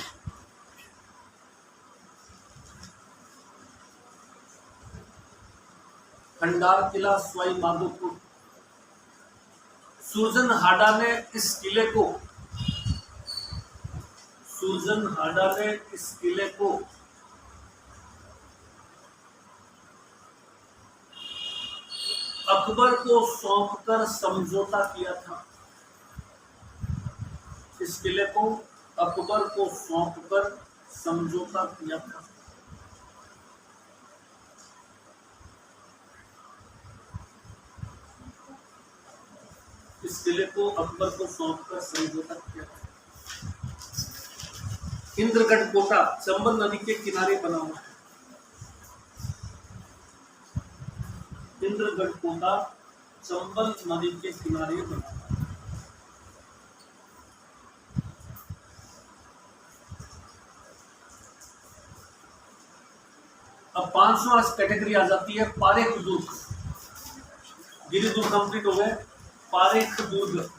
खंडार किला सवाई माधोपुर। सुरजन हाडा ने इस किले को, सुरजन हाडा ने इस किले को अकबर को सौंपकर समझौता किया था। इस किले को अकबर को सौंपकर समझौता किया था। इस किले को अकबर को सौंपकर समझौता किया था। इंद्रगढ़ कोटा चंबल नदी के किनारे बना हुआ है। इंद्रगढ़ कोटा चंबल नदी के किनारे बना हुआ है। अब 5वां कैटेगरी आ जाती है पारेख दुर्ग। गिरि दुर्ग कंप्लीट हो गए। पारेख दुर्ग।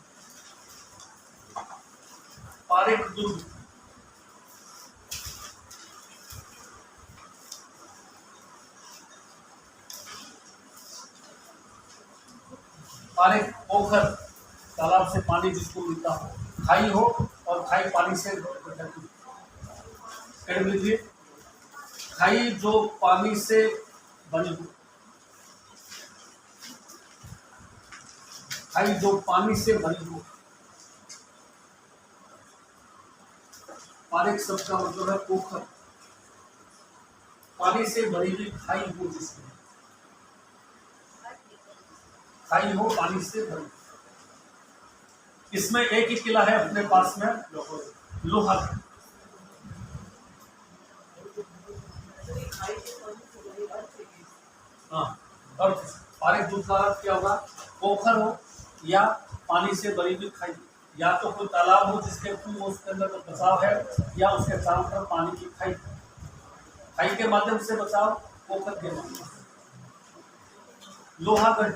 पारेख दुर्ग पारेख पोखर, तालाब से पानी जिसको मिलता हो, खाई हो और खाई पानी से कर लीजिए। खाई जो पानी से बनी हो, खाई जो पानी से भरी हो। पारेख शब्द का मतलब है पोखर, पानी से भरी हुई खाई हो जिसमें, खाई हो पानी से भरी। इसमें एक ही किला है अपने पास में, लोहागढ़। हाँ, और पारेख दुर्ग का अर्थ क्या होगा? पोखर हो या पानी से भरी हुई खाई, या तो कोई तालाब हो जिसके थ्रू उसके अंदर बचाव है, या उसके चारों तरफ पानी की खाई, खाई के माध्यम से बचाव, पोखर के माध्यम से। लोहागढ़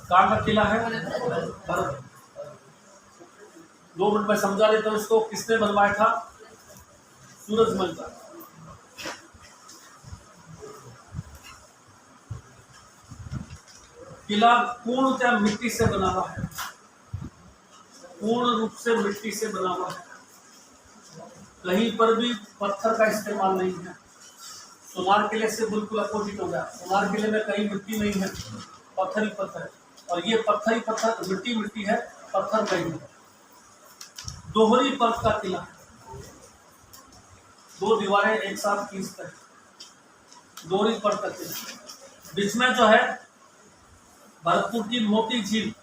कहाँ का किला है? भरत। 2 मिनट में समझा देता हूं इसको। किसने बनवाया था? सूरजमल का। किला पूर्णतः मिट्टी से बना हुआ है, पूर्ण रूप से मिट्टी से बना हुआ है। कहीं पर भी पत्थर का इस्तेमाल नहीं है। सोनार किले से बिल्कुल अपोजिट हो गया। सोनार किले में कहीं मिट्टी नहीं है, पत्थर ही पत्थर है। और ये पत्थर ही पत्थर, मिट्टी मिट्टी है, पत्थर नहीं है। दोहरी परत का किला, 2 दीवारें एक साथ खींचते हैं, दोहरी परत का किला। बीच में जो है भरतपुर की मोती झील,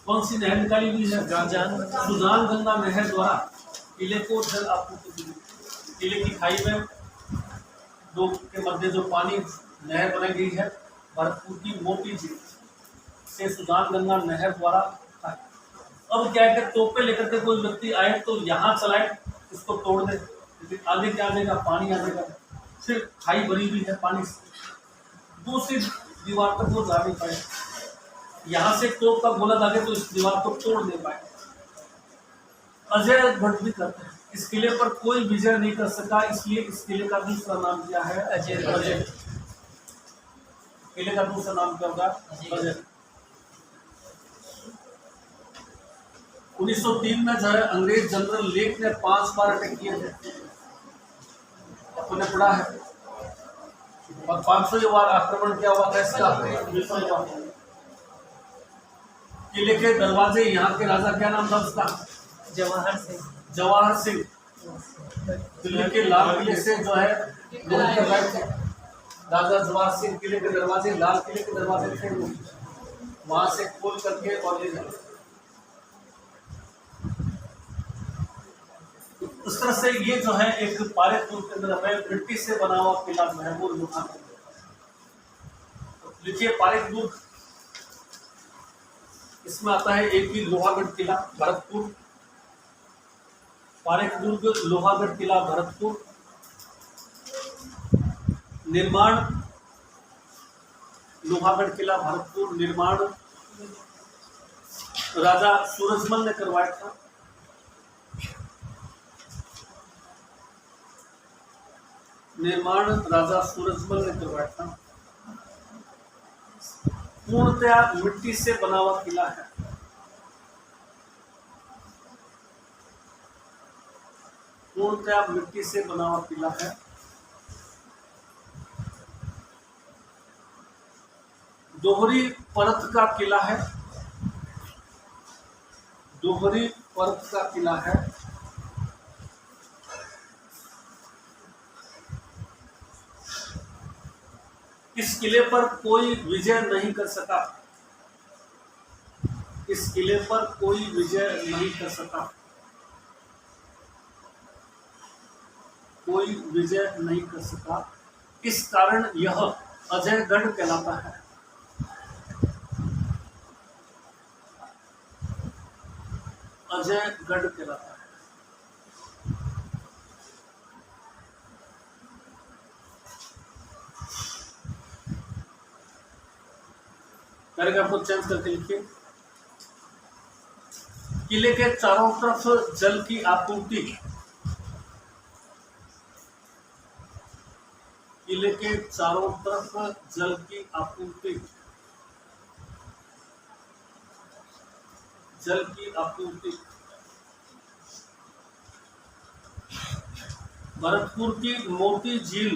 कौन सी नहर निकाली हुई है? सुजान गंगा नहर द्वारा किले को जल आपूर्ति की। किले की खाई में दो के मध्य जो पानी नहर बनाई गई है, भरतपुर की मोती झील से सुजान गंगा नहर द्वारा। अब क्या है कि तोपे लेकर के कोई व्यक्ति आए तो यहाँ चलाए, इसको तोड़ दे, लेकिन आगे क्या आ जाएगा? पानी आ जाएगा। फिर खाई भरी हुई है पानी से, दूसरी दीवार तक वो जा नहीं पाए। यहाँ से तोप का गोला दागे तो इस दीवार को तोड़ नहीं पाए। अजय भट्ट भी करते हैं। इस किले पर कोई विजय नहीं कर सका, इसलिए इस किले का दूसरा नाम क्या है? अजय। किले का दूसरा नाम क्या होगा? अजय। 1903 में जो है अंग्रेज जनरल लेक ने 5 बार अटैक किए थे, आपने पढ़ा है। और 500 बार आक्रमण क्या हुआ था इसका? किले के दरवाजे, यहाँ के राजा क्या नाम था उसका? जवाहर सिंह। जवाहर सिंह। दिल्ली के लाल किले से जो है लोग कर रहे थे। राजा जवाहर सिंह किले के दरवाजे, लाल किले के दरवाजे थे, वहां से खोल करके और ले जाते। उस तरह से ये जो है एक पारेख दुर्ग के अंदर हमें मिट्टी से बना हुआ किला जो है वो लोहागढ़। लिखिए पारेख दुर्ग, इसमें आता है एक ही लोहागढ़ किला भरतपुर। पारेख दुर्ग, लोहागढ़ किला भरतपुर। निर्माण लोहागढ़ किला भरतपुर निर्माण राजा सूरजमल ने करवाया था। निर्माण राजा सूरजमल ने करवाया था। पूर्णतया मिट्टी से बना हुआ किला है। पूर्णतया मिट्टी से बना हुआ किला है। दोहरी परत का किला है, दोहरी परत का किला है। इस किले पर कोई विजय नहीं कर सका, इस किले पर कोई विजय नहीं कर सका, कोई विजय नहीं कर सका। इस कारण यह अजयगढ़ कहलाता है। अजयगढ़ कहलाता है। पैराग्राफ को चेंज करके लिखिए। किले के चारों तरफ जल की आपूर्ति, किले के चारों तरफ जल की आपूर्ति, जल की आपूर्ति। भरतपुर की मोती झील,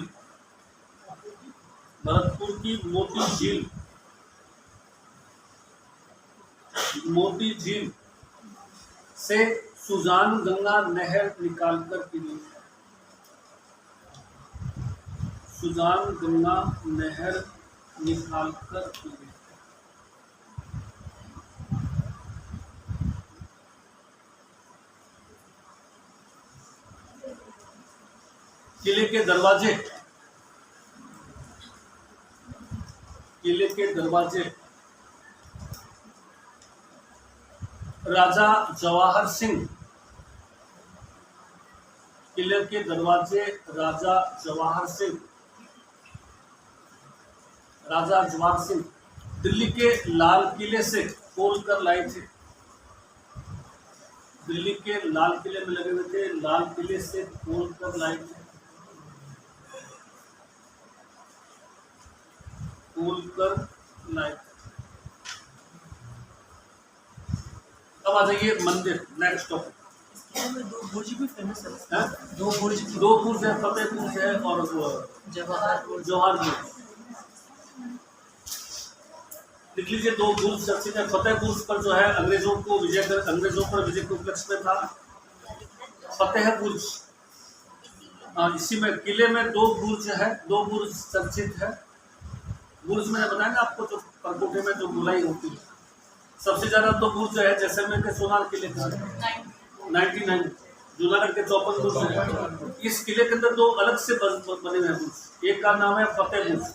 भरतपुर की मोती झील, मोती झील से सुजान गंगा नहर निकालकर की गई है। सुजान गंगा नहर निकालकर की गई है। किले के दरवाजे, किले के दरवाजे राजा जवाहर सिंह, किले के दरवाजे राजा जवाहर सिंह, राजा जवाहर सिंह दिल्ली के लाल किले से खोल कर लाए थे। दिल्ली के लाल किले में लगे हुए थे, लाल किले से खोल कर लाए थे, खोल कर लाए थे। अब आ जाइए मंदिर, नेक्स्ट टॉपिक। दो बुर्ज भी फेमस है, दो बुर्ज, दो बुर्ज है, फतेह बुर्ज है और जवाहर बुर्ज। जवाहर बुर्ज लिख लीजिए। दो बुर्ज चर्चित है। फतेह बुर्ज पर जो है अंग्रेजों को विजय कर, अंग्रेजों पर विजय के उपलक्ष्य में था फतेह बुर्ज। इसी में किले में दो बुर्ज है, दो बुर्ज चर्चित है। बुर्ज मैंने बताया ना आपको, जो परकोटे में जो गोलाई होती है। सबसे ज्यादा तो बुर्ज है जैसलमेर के सोनार किले का 99, जूनागढ़ के 54 बुर्ज है। इस किले के अंदर दो अलग से बने हुए बुर्ज। एक का नाम है फतेह बुर्ज,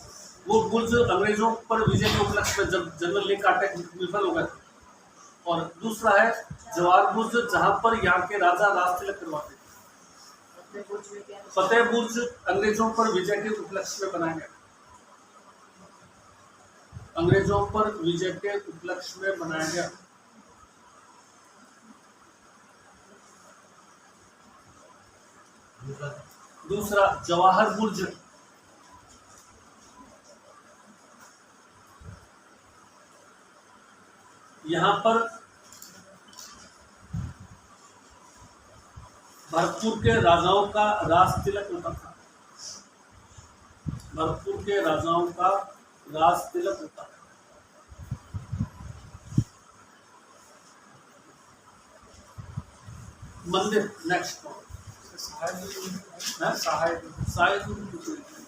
वो बुर्ज अंग्रेजों पर विजय के उपलक्ष्य में जब जनरल लेक अटैक विफल हो गए। और दूसरा है जवाहर बुर्ज, जहां पर यहाँ के राजा राज तिलक करवाते थे। फतेह बुर्ज अंग्रेजों पर विजय के उपलक्ष्य में बनाया गया, अंग्रेजों पर विजय के उपलक्ष्य में बनाया गया। दूसरा जवाहर बुर्ज, यहां पर भरतपुर के राजाओं का राज तिलक होता था। भरतपुर के राजाओं का राज तिलक होता है। मंदिर, नेक्स्ट शायद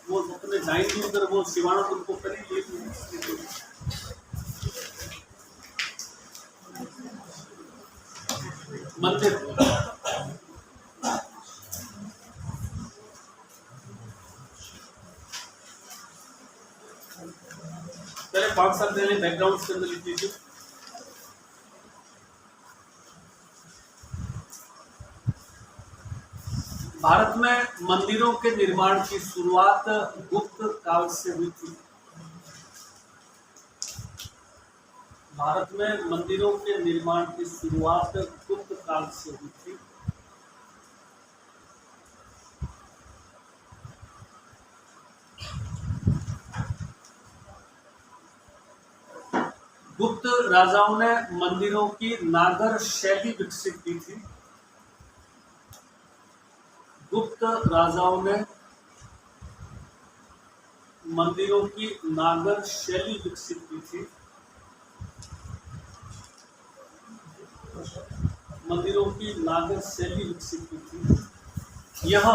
वो अपने जाएंगे उधर, वो शिवाणु उनको करेंगे। मंदिर पहले 5 साल पहले बैकग्राउंड के अंदर लिख लीजिए। भारत में मंदिरों के निर्माण की शुरुआत गुप्त काल से हुई थी। भारत में मंदिरों के निर्माण की शुरुआत गुप्त काल से हुई थी। गुप्त राजाओं ने मंदिरों की नागर शैली विकसित की थी। गुप्त राजाओं ने मंदिरों की नागर शैली विकसित की थी? मंदिरों की नागर शैली विकसित की थी। यह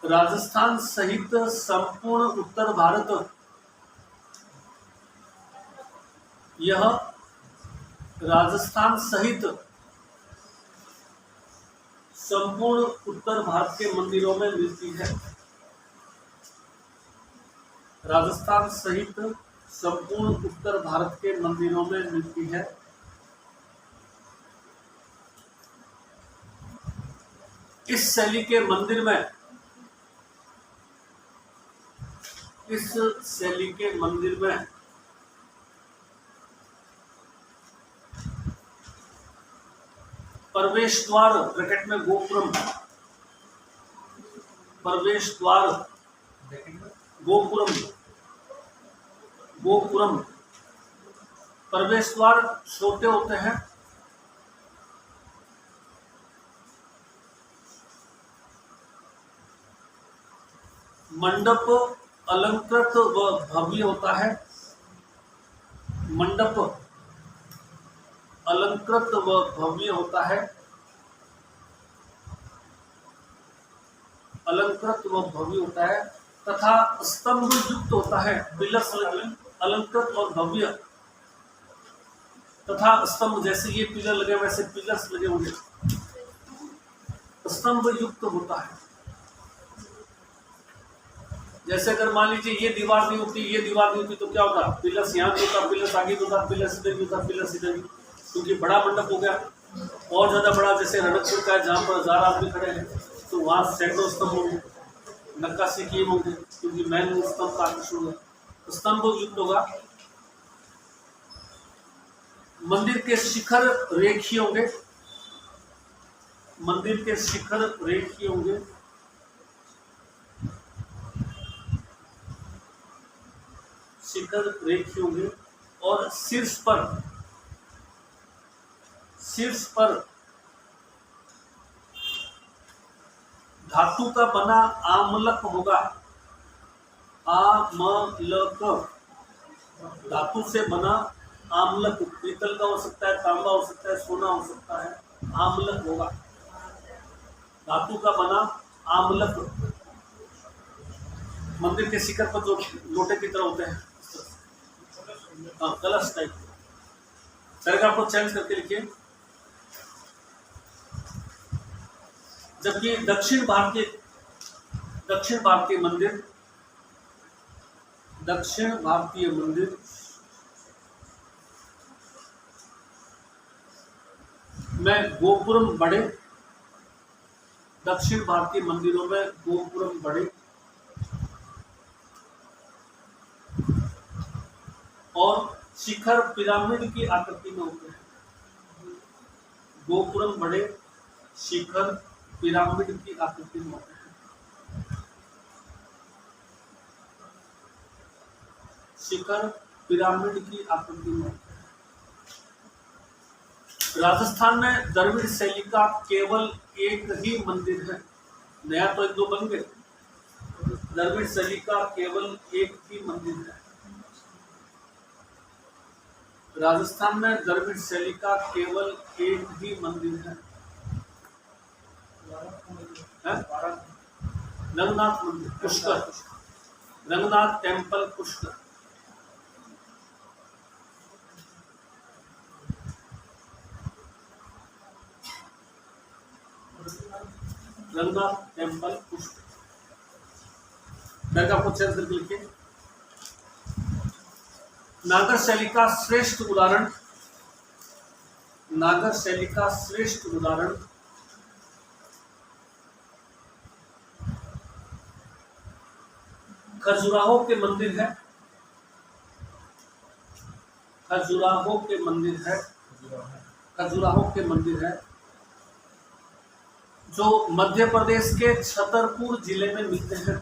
राजस्थान सहित संपूर्ण उत्तर भारत, यह राजस्थान सहित संपूर्ण उत्तर भारत के मंदिरों में मिलती है। राजस्थान सहित संपूर्ण उत्तर भारत के मंदिरों में मिलती है। इस शैली के मंदिर में, इस शैली के मंदिर में प्रवेश द्वार ब्रैकेट में गोपुरम, प्रवेश द्वार गोपुरम, गोपुरम, प्रवेश द्वार छोटे होते हैं। मंडप अलंकृत व भव्य होता है। मंडप अलंकृत व भव्य होता है। अलंकृत व भव्य होता है तथा स्तंभ युक्त होता है। पिलर्स लगे, अलंकृत और भव्य तथा स्तंभ, जैसे ये पिलर लगे वैसे पिलर्स लगे होंगे, स्तंभ युक्त होता है। जैसे अगर मान लीजिए ये दीवार नहीं होती, ये दीवार नहीं होती, तो क्या होता? पिलर्स यहाँ भी होता, पिलर्स आगे भी होता, पिलर्स इधर भी होता, पिलर्स इधर भी, क्योंकि बड़ा मंडप हो गया। और ज्यादा बड़ा जैसे रणकपुर का है, जहाँ पर 1000 आदमी खड़े हैं, तो वहां सैकड़ों स्तंभ होंगे, नक्काशी किए होंगे, क्योंकि मैन स्तंभ का आकर्षण होगा, स्तंभ युक्त होगा। मंदिर के शिखर रेखीय होंगे, मंदिर के शिखर रेखीय होंगे। शिखर रेखीय होंगे और शीर्ष पर धातु का बना आमलक होगा। आमलक, धातु से बना आमलक, पीतल का हो सकता है, तांबा हो सकता है, सोना हो सकता है, आमलक होगा। धातु का बना आमलक मंदिर के शिखर पर जो लोटे की तरह होते हैं, कलश टाइप। पैराग्राफ को चेंज करके लिखिए। जबकि दक्षिण भारतीय मंदिर में गोपुरम बड़े, दक्षिण भारतीय मंदिरों में गोपुरम बड़े और शिखर पिरामिड की आकृति में होते हैं। गोपुरम बड़े, शिखर पिरामिड की आकृति में होते हैं। शिखर पिरामिड की आकृति में होते हैं। राजस्थान में द्रविड़ शैली का केवल एक ही मंदिर है। नया तो 1-2 बन गए। द्रविड़ शैली का केवल एक ही मंदिर है। राजस्थान में द्रविड़ शैली का केवल एक ही मंदिर है। रंगनाथ मंदिर, पुष्कर, रंगनाथ टेम्पल पुष्कर। रंगनाथ टेम्पल पुष्कर। मैं आपको चेंज करके लिखिए। नागर शैली का श्रेष्ठ उदाहरण, नागर शैली का श्रेष्ठ उदाहरण खजुराहो के मंदिर है। खजुराहो के मंदिर है, खजुराहो के मंदिर है, जो मध्य प्रदेश के छतरपुर जिले में मिलते हैं।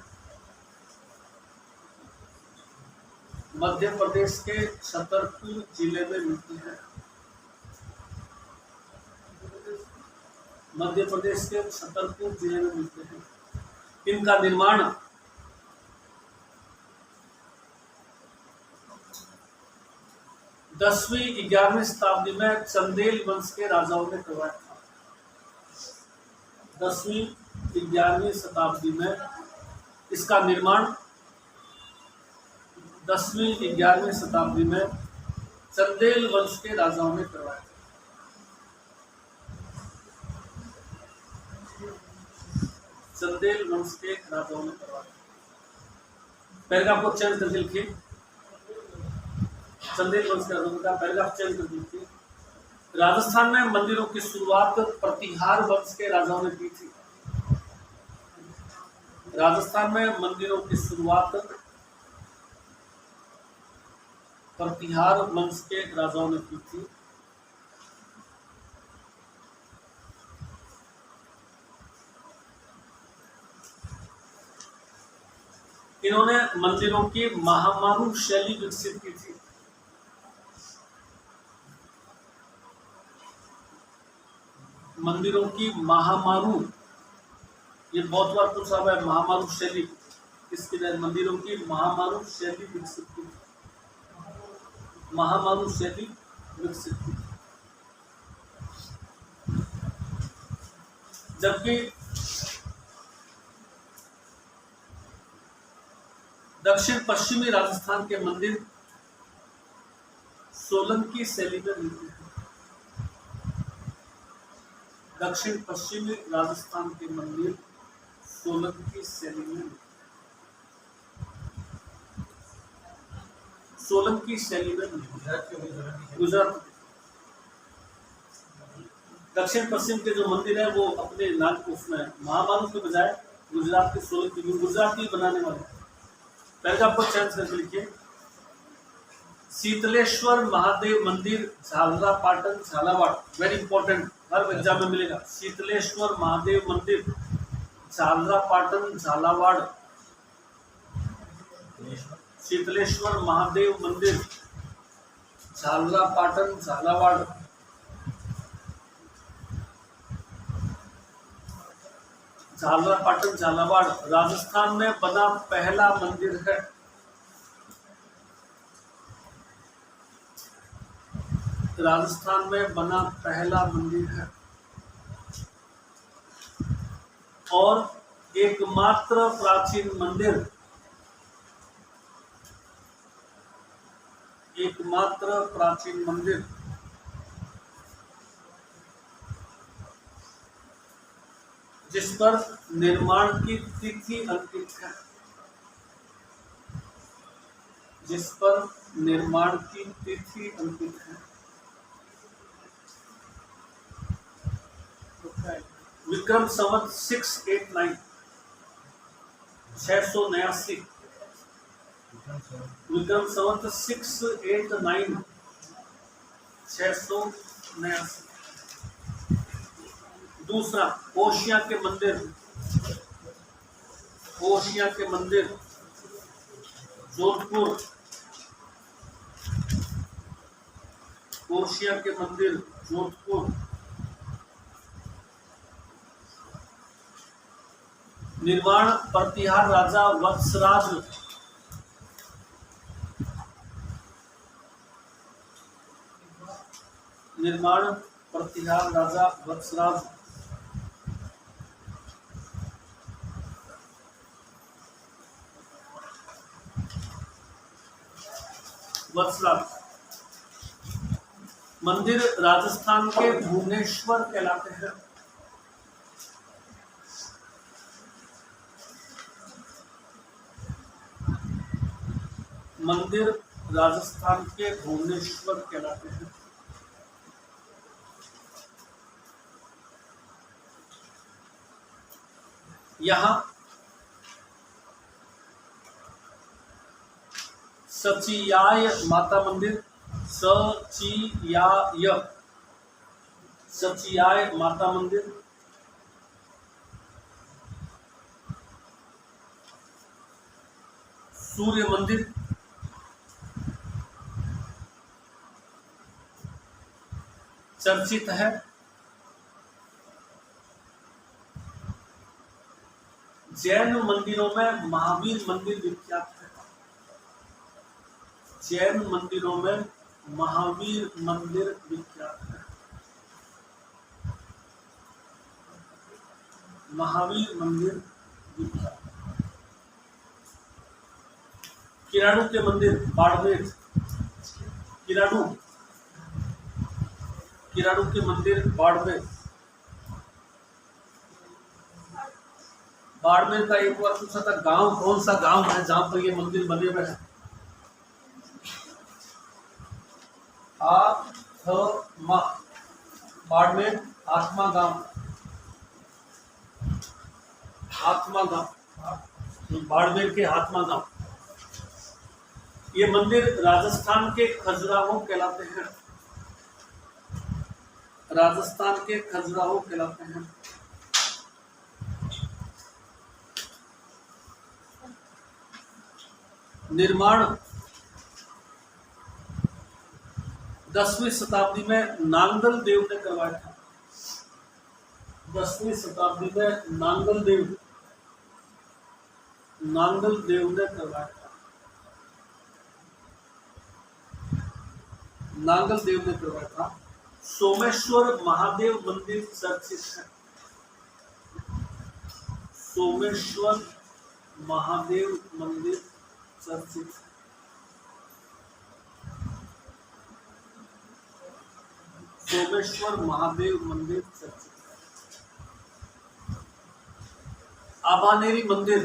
मध्य प्रदेश के छतरपुर जिले में मिलती है। मध्य प्रदेश के छतरपुर जिले में मिलते हैं। इनका निर्माण 10वीं-11वीं शताब्दी में चंदेल वंश के राजाओं ने करवाया था। 10वीं-11वीं शताब्दी में इसका निर्माण 10वीं-11वीं शताब्दी में चंदेल वंश के राजाओं ने करवाया था। चंदेल वंश के राजाओं ने करवाया। पैराग्राफ को चेंज करके लिखिए। चंदेल वंश के राजाओं का पैराग्राफ चेंज करके लिखिए। राजस्थान में मंदिरों की शुरुआत प्रतिहार वंश के राजाओं ने की थी। राजस्थान में मंदिरों की शुरुआत प्रतिहार वंश के राजाओं ने की थी। इन्होंने मंदिरों की महामारू शैली विकसित की थी। मंदिरों की महामारू, ये बहुत बार पूछा हुआ है। महामारू शैली इसके लिए मंदिरों की महामारू शैली विकसित की। महामारू शैली विकसित की। जबकि दक्षिण पश्चिमी राजस्थान के मंदिर सोलंकी शैली में मिलते हैं। दक्षिण पश्चिमी राजस्थान के मंदिर सोलंकी शैली में, सोलंकी शैली में गुजरात। दक्षिण पश्चिम के जो मंदिर है वो अपने नाम को उसमें महामारू के बजाय गुजरात के सोलंकी, गुजराती बनाने वाले। पैराग्राफ को चेंज करके लिखिए। शीतलेश्वर महादेव मंदिर झालरापाटन झालावाड़, वेरी इंपॉर्टेंट, हर एग्जाम में मिलेगा। शीतलेश्वर महादेव मंदिर झालरापाटन झालावाड़। शीतलेश्वर महादेव मंदिर झालरापाटन झालावाड़। झालरापाटन झालावाड़ राजस्थान में बना पहला मंदिर है। राजस्थान में बना पहला मंदिर है और एकमात्र प्राचीन मंदिर, एकमात्र प्राचीन मंदिर जिस पर निर्माण की तिथि अंकित है, जिस पर निर्माण की तिथि अंकित है। विक्रम संवत 689 689। विक्रम संवत 689 689। दूसरा ओशिया के मंदिर, ओशिया के मंदिर जोधपुर, ओशिया के मंदिर जोधपुर। निर्माण प्रतिहार राजा वत्सराज, निर्माण प्रतिहार राजा वत्सराज। वत्सराज मंदिर राजस्थान के भुवनेश्वर कहलाते हैं। मंदिर राजस्थान के भुवनेश्वर कहलाते हैं। यहाँ सचियाय माता मंदिर, सचियाय, सचियाय माता मंदिर। सूर्य मंदिर, चर्चित है। जैन मंदिरों में महावीर मंदिर विख्यात है। जैन मंदिरों में महावीर मंदिर विख्यात है। महावीर मंदिर विख्यात है। किराणु के मंदिर बाड़मेर, किराणु के मंदिर बाड़मेर। बाड़मेर का एक बार पूछा था गांव, कौन सा गांव है जहां पर ये मंदिर बने हुए हैं? आत्मा, बाड़मेर आत्मा गांव, आत्मा गांव, बाड़मेर के आत्मा गांव। ये मंदिर राजस्थान के खजुराहो कहलाते हैं। राजस्थान के खजुराहो कहलाते हैं। निर्माण 10वीं शताब्दी में नांगल देव ने करवाया था। 10वीं शताब्दी में नांगल देव ने करवाया था। नांगल देव ने करवाया था। सोमेश्वर महादेव मंदिर चर्चित है। सोमेश्वर महादेव मंदिर चर्चित है। सोमेश्वर महादेव मंदिर चर्चित है। आभानेरी मंदिर,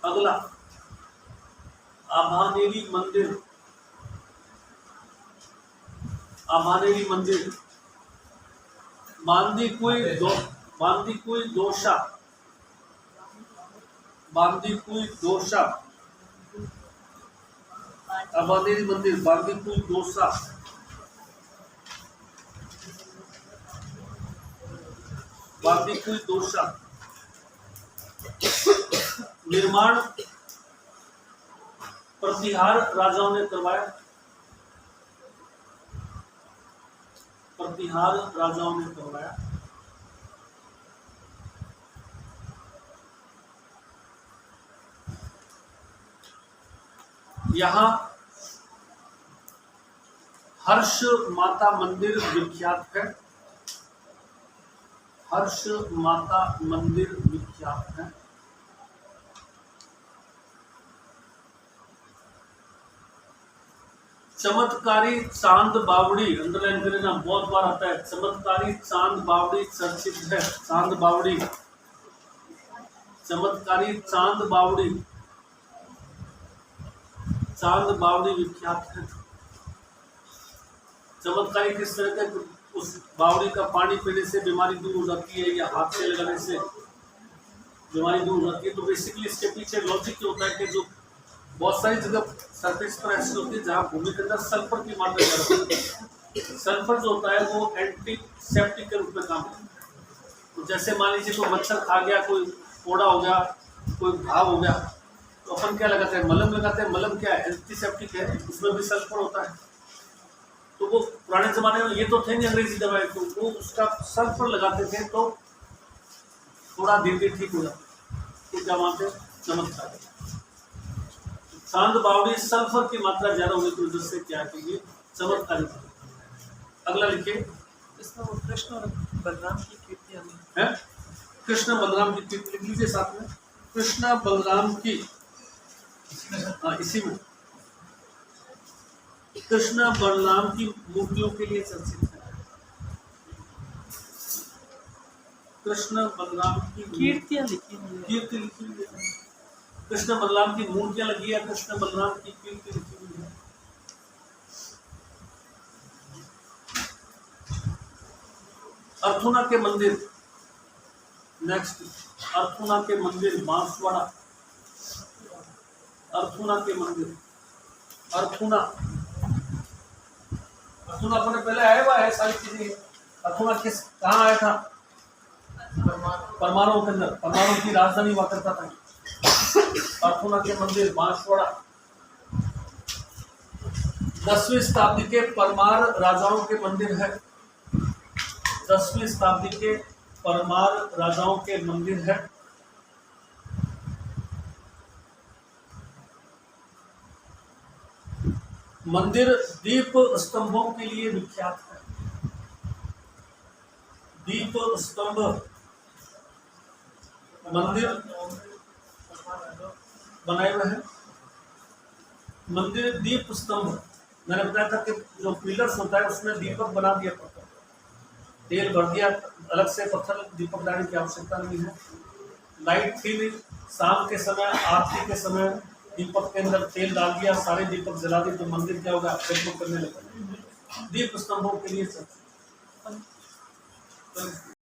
अगला आभानेरी मंदिर, आभानेरी मंदिर बांदीकुई दोषा, बांदीकुई दोषा, आभानेरी मंदिर बांदीकुई दोषा। बांदीकुई दोषा। निर्माण प्रतिहार राजाओं ने करवाया। प्रतिहार राजाओं ने करवाया। यहाँ हर्ष माता मंदिर विख्यात है। हर्ष माता मंदिर विख्यात है। चमत्कारी चांद बावड़ी, अंडरलाइन करना, बहुत बार आता है। चमत्कारी चांद बावड़ी चर्चित है। चांद बावड़ी, चमत्कारी चांद बावड़ी, चांद बावड़ी विख्यात है। चमत्कारी किस तरह के? उस बावड़ी का पानी पीने से बीमारी दूर हो जाती है या हाथ से लगाने से बीमारी दूर हो जाती है। तो बेसिकली इसके पीछे लॉजिक क्या होता है कि जो बहुत सारी जगह सरफेस पर ऐसी होती है जहाँ भूमि के अंदर सल्फर की मात्रा ज्यादा होती है। सल्फर जो होता है वो एंटीसेप्टिक के रूप में काम करता है। तो जैसे मान लीजिए कोई मच्छर खा गया, कोई फोड़ा हो गया, कोई घाव हो गया, तो अपन क्या लगाते हैं? मलम लगाते हैं। मलम क्या है? एंटीसेप्टिक है, उसमें भी सल्फर होता है। तो वो पुराने जमाने में ये तो थे नहीं अंग्रेजी दवाई, तो वो उसका सल्फर लगाते थे तो थोड़ा धीरे धीरे ठीक हो जाता। तो क्या मानते हैं? चमत्कार। चांद बावड़ी सल्फर की मात्रा ज्यादा होने की वजह से क्या कहिए? चमत्कारी। अगला लिखिए। इसमें वो कृष्ण और बलराम की कीर्ति है। कृष्ण बलराम की कीर्ति लिख लीजिए साथ में। कृष्ण बलराम की, इसी में कृष्ण बलराम की मूर्तियों के लिए चर्चित है। कृष्ण बलराम की कीर्तियां लिखी हुई है। कीर्ति लिखी हुई है। कृष्ण बलराम की मूर्तियां लगी है, कृष्ण बलराम की कीर्ति लिखी हुई है। अर्थुना के मंदिर, नेक्स्ट अर्थुना के मंदिर बांसवाड़ा। अर्थुना के मंदिर, अर्थुना अपने पहले आया हुआ है सारी चीजें। अर्थुना किस कहाँ आया था? परमाणु के अंदर, परमाणु की राजधानी हुआ करता था। अर्थुना के मंदिर बांसवाड़ा 10वीं शताब्दी के परमार राजाओं के मंदिर है। 10वीं शताब्दी के परमार राजाओं के मंदिर है। मंदिर दीप स्तंभों के लिए विख्यात है। दीप स्तंभ मंदिर बनाए हुए हैं। मंदिर दीप स्तंभ, मैंने बताया था कि जो पिलर्स होता है उसमें दीपक बना दिया पत्थर, तेल भर दिया, अलग से पत्थर दीपक डालने की आवश्यकता नहीं है। लाइट थी नहीं, शाम के समय आरती के समय दीपक के अंदर तेल डाल दिया, सारे दीपक जला दिए तो मंदिर क्या होगा, जगमग करने लगा। दीप स्तंभों के लिए सब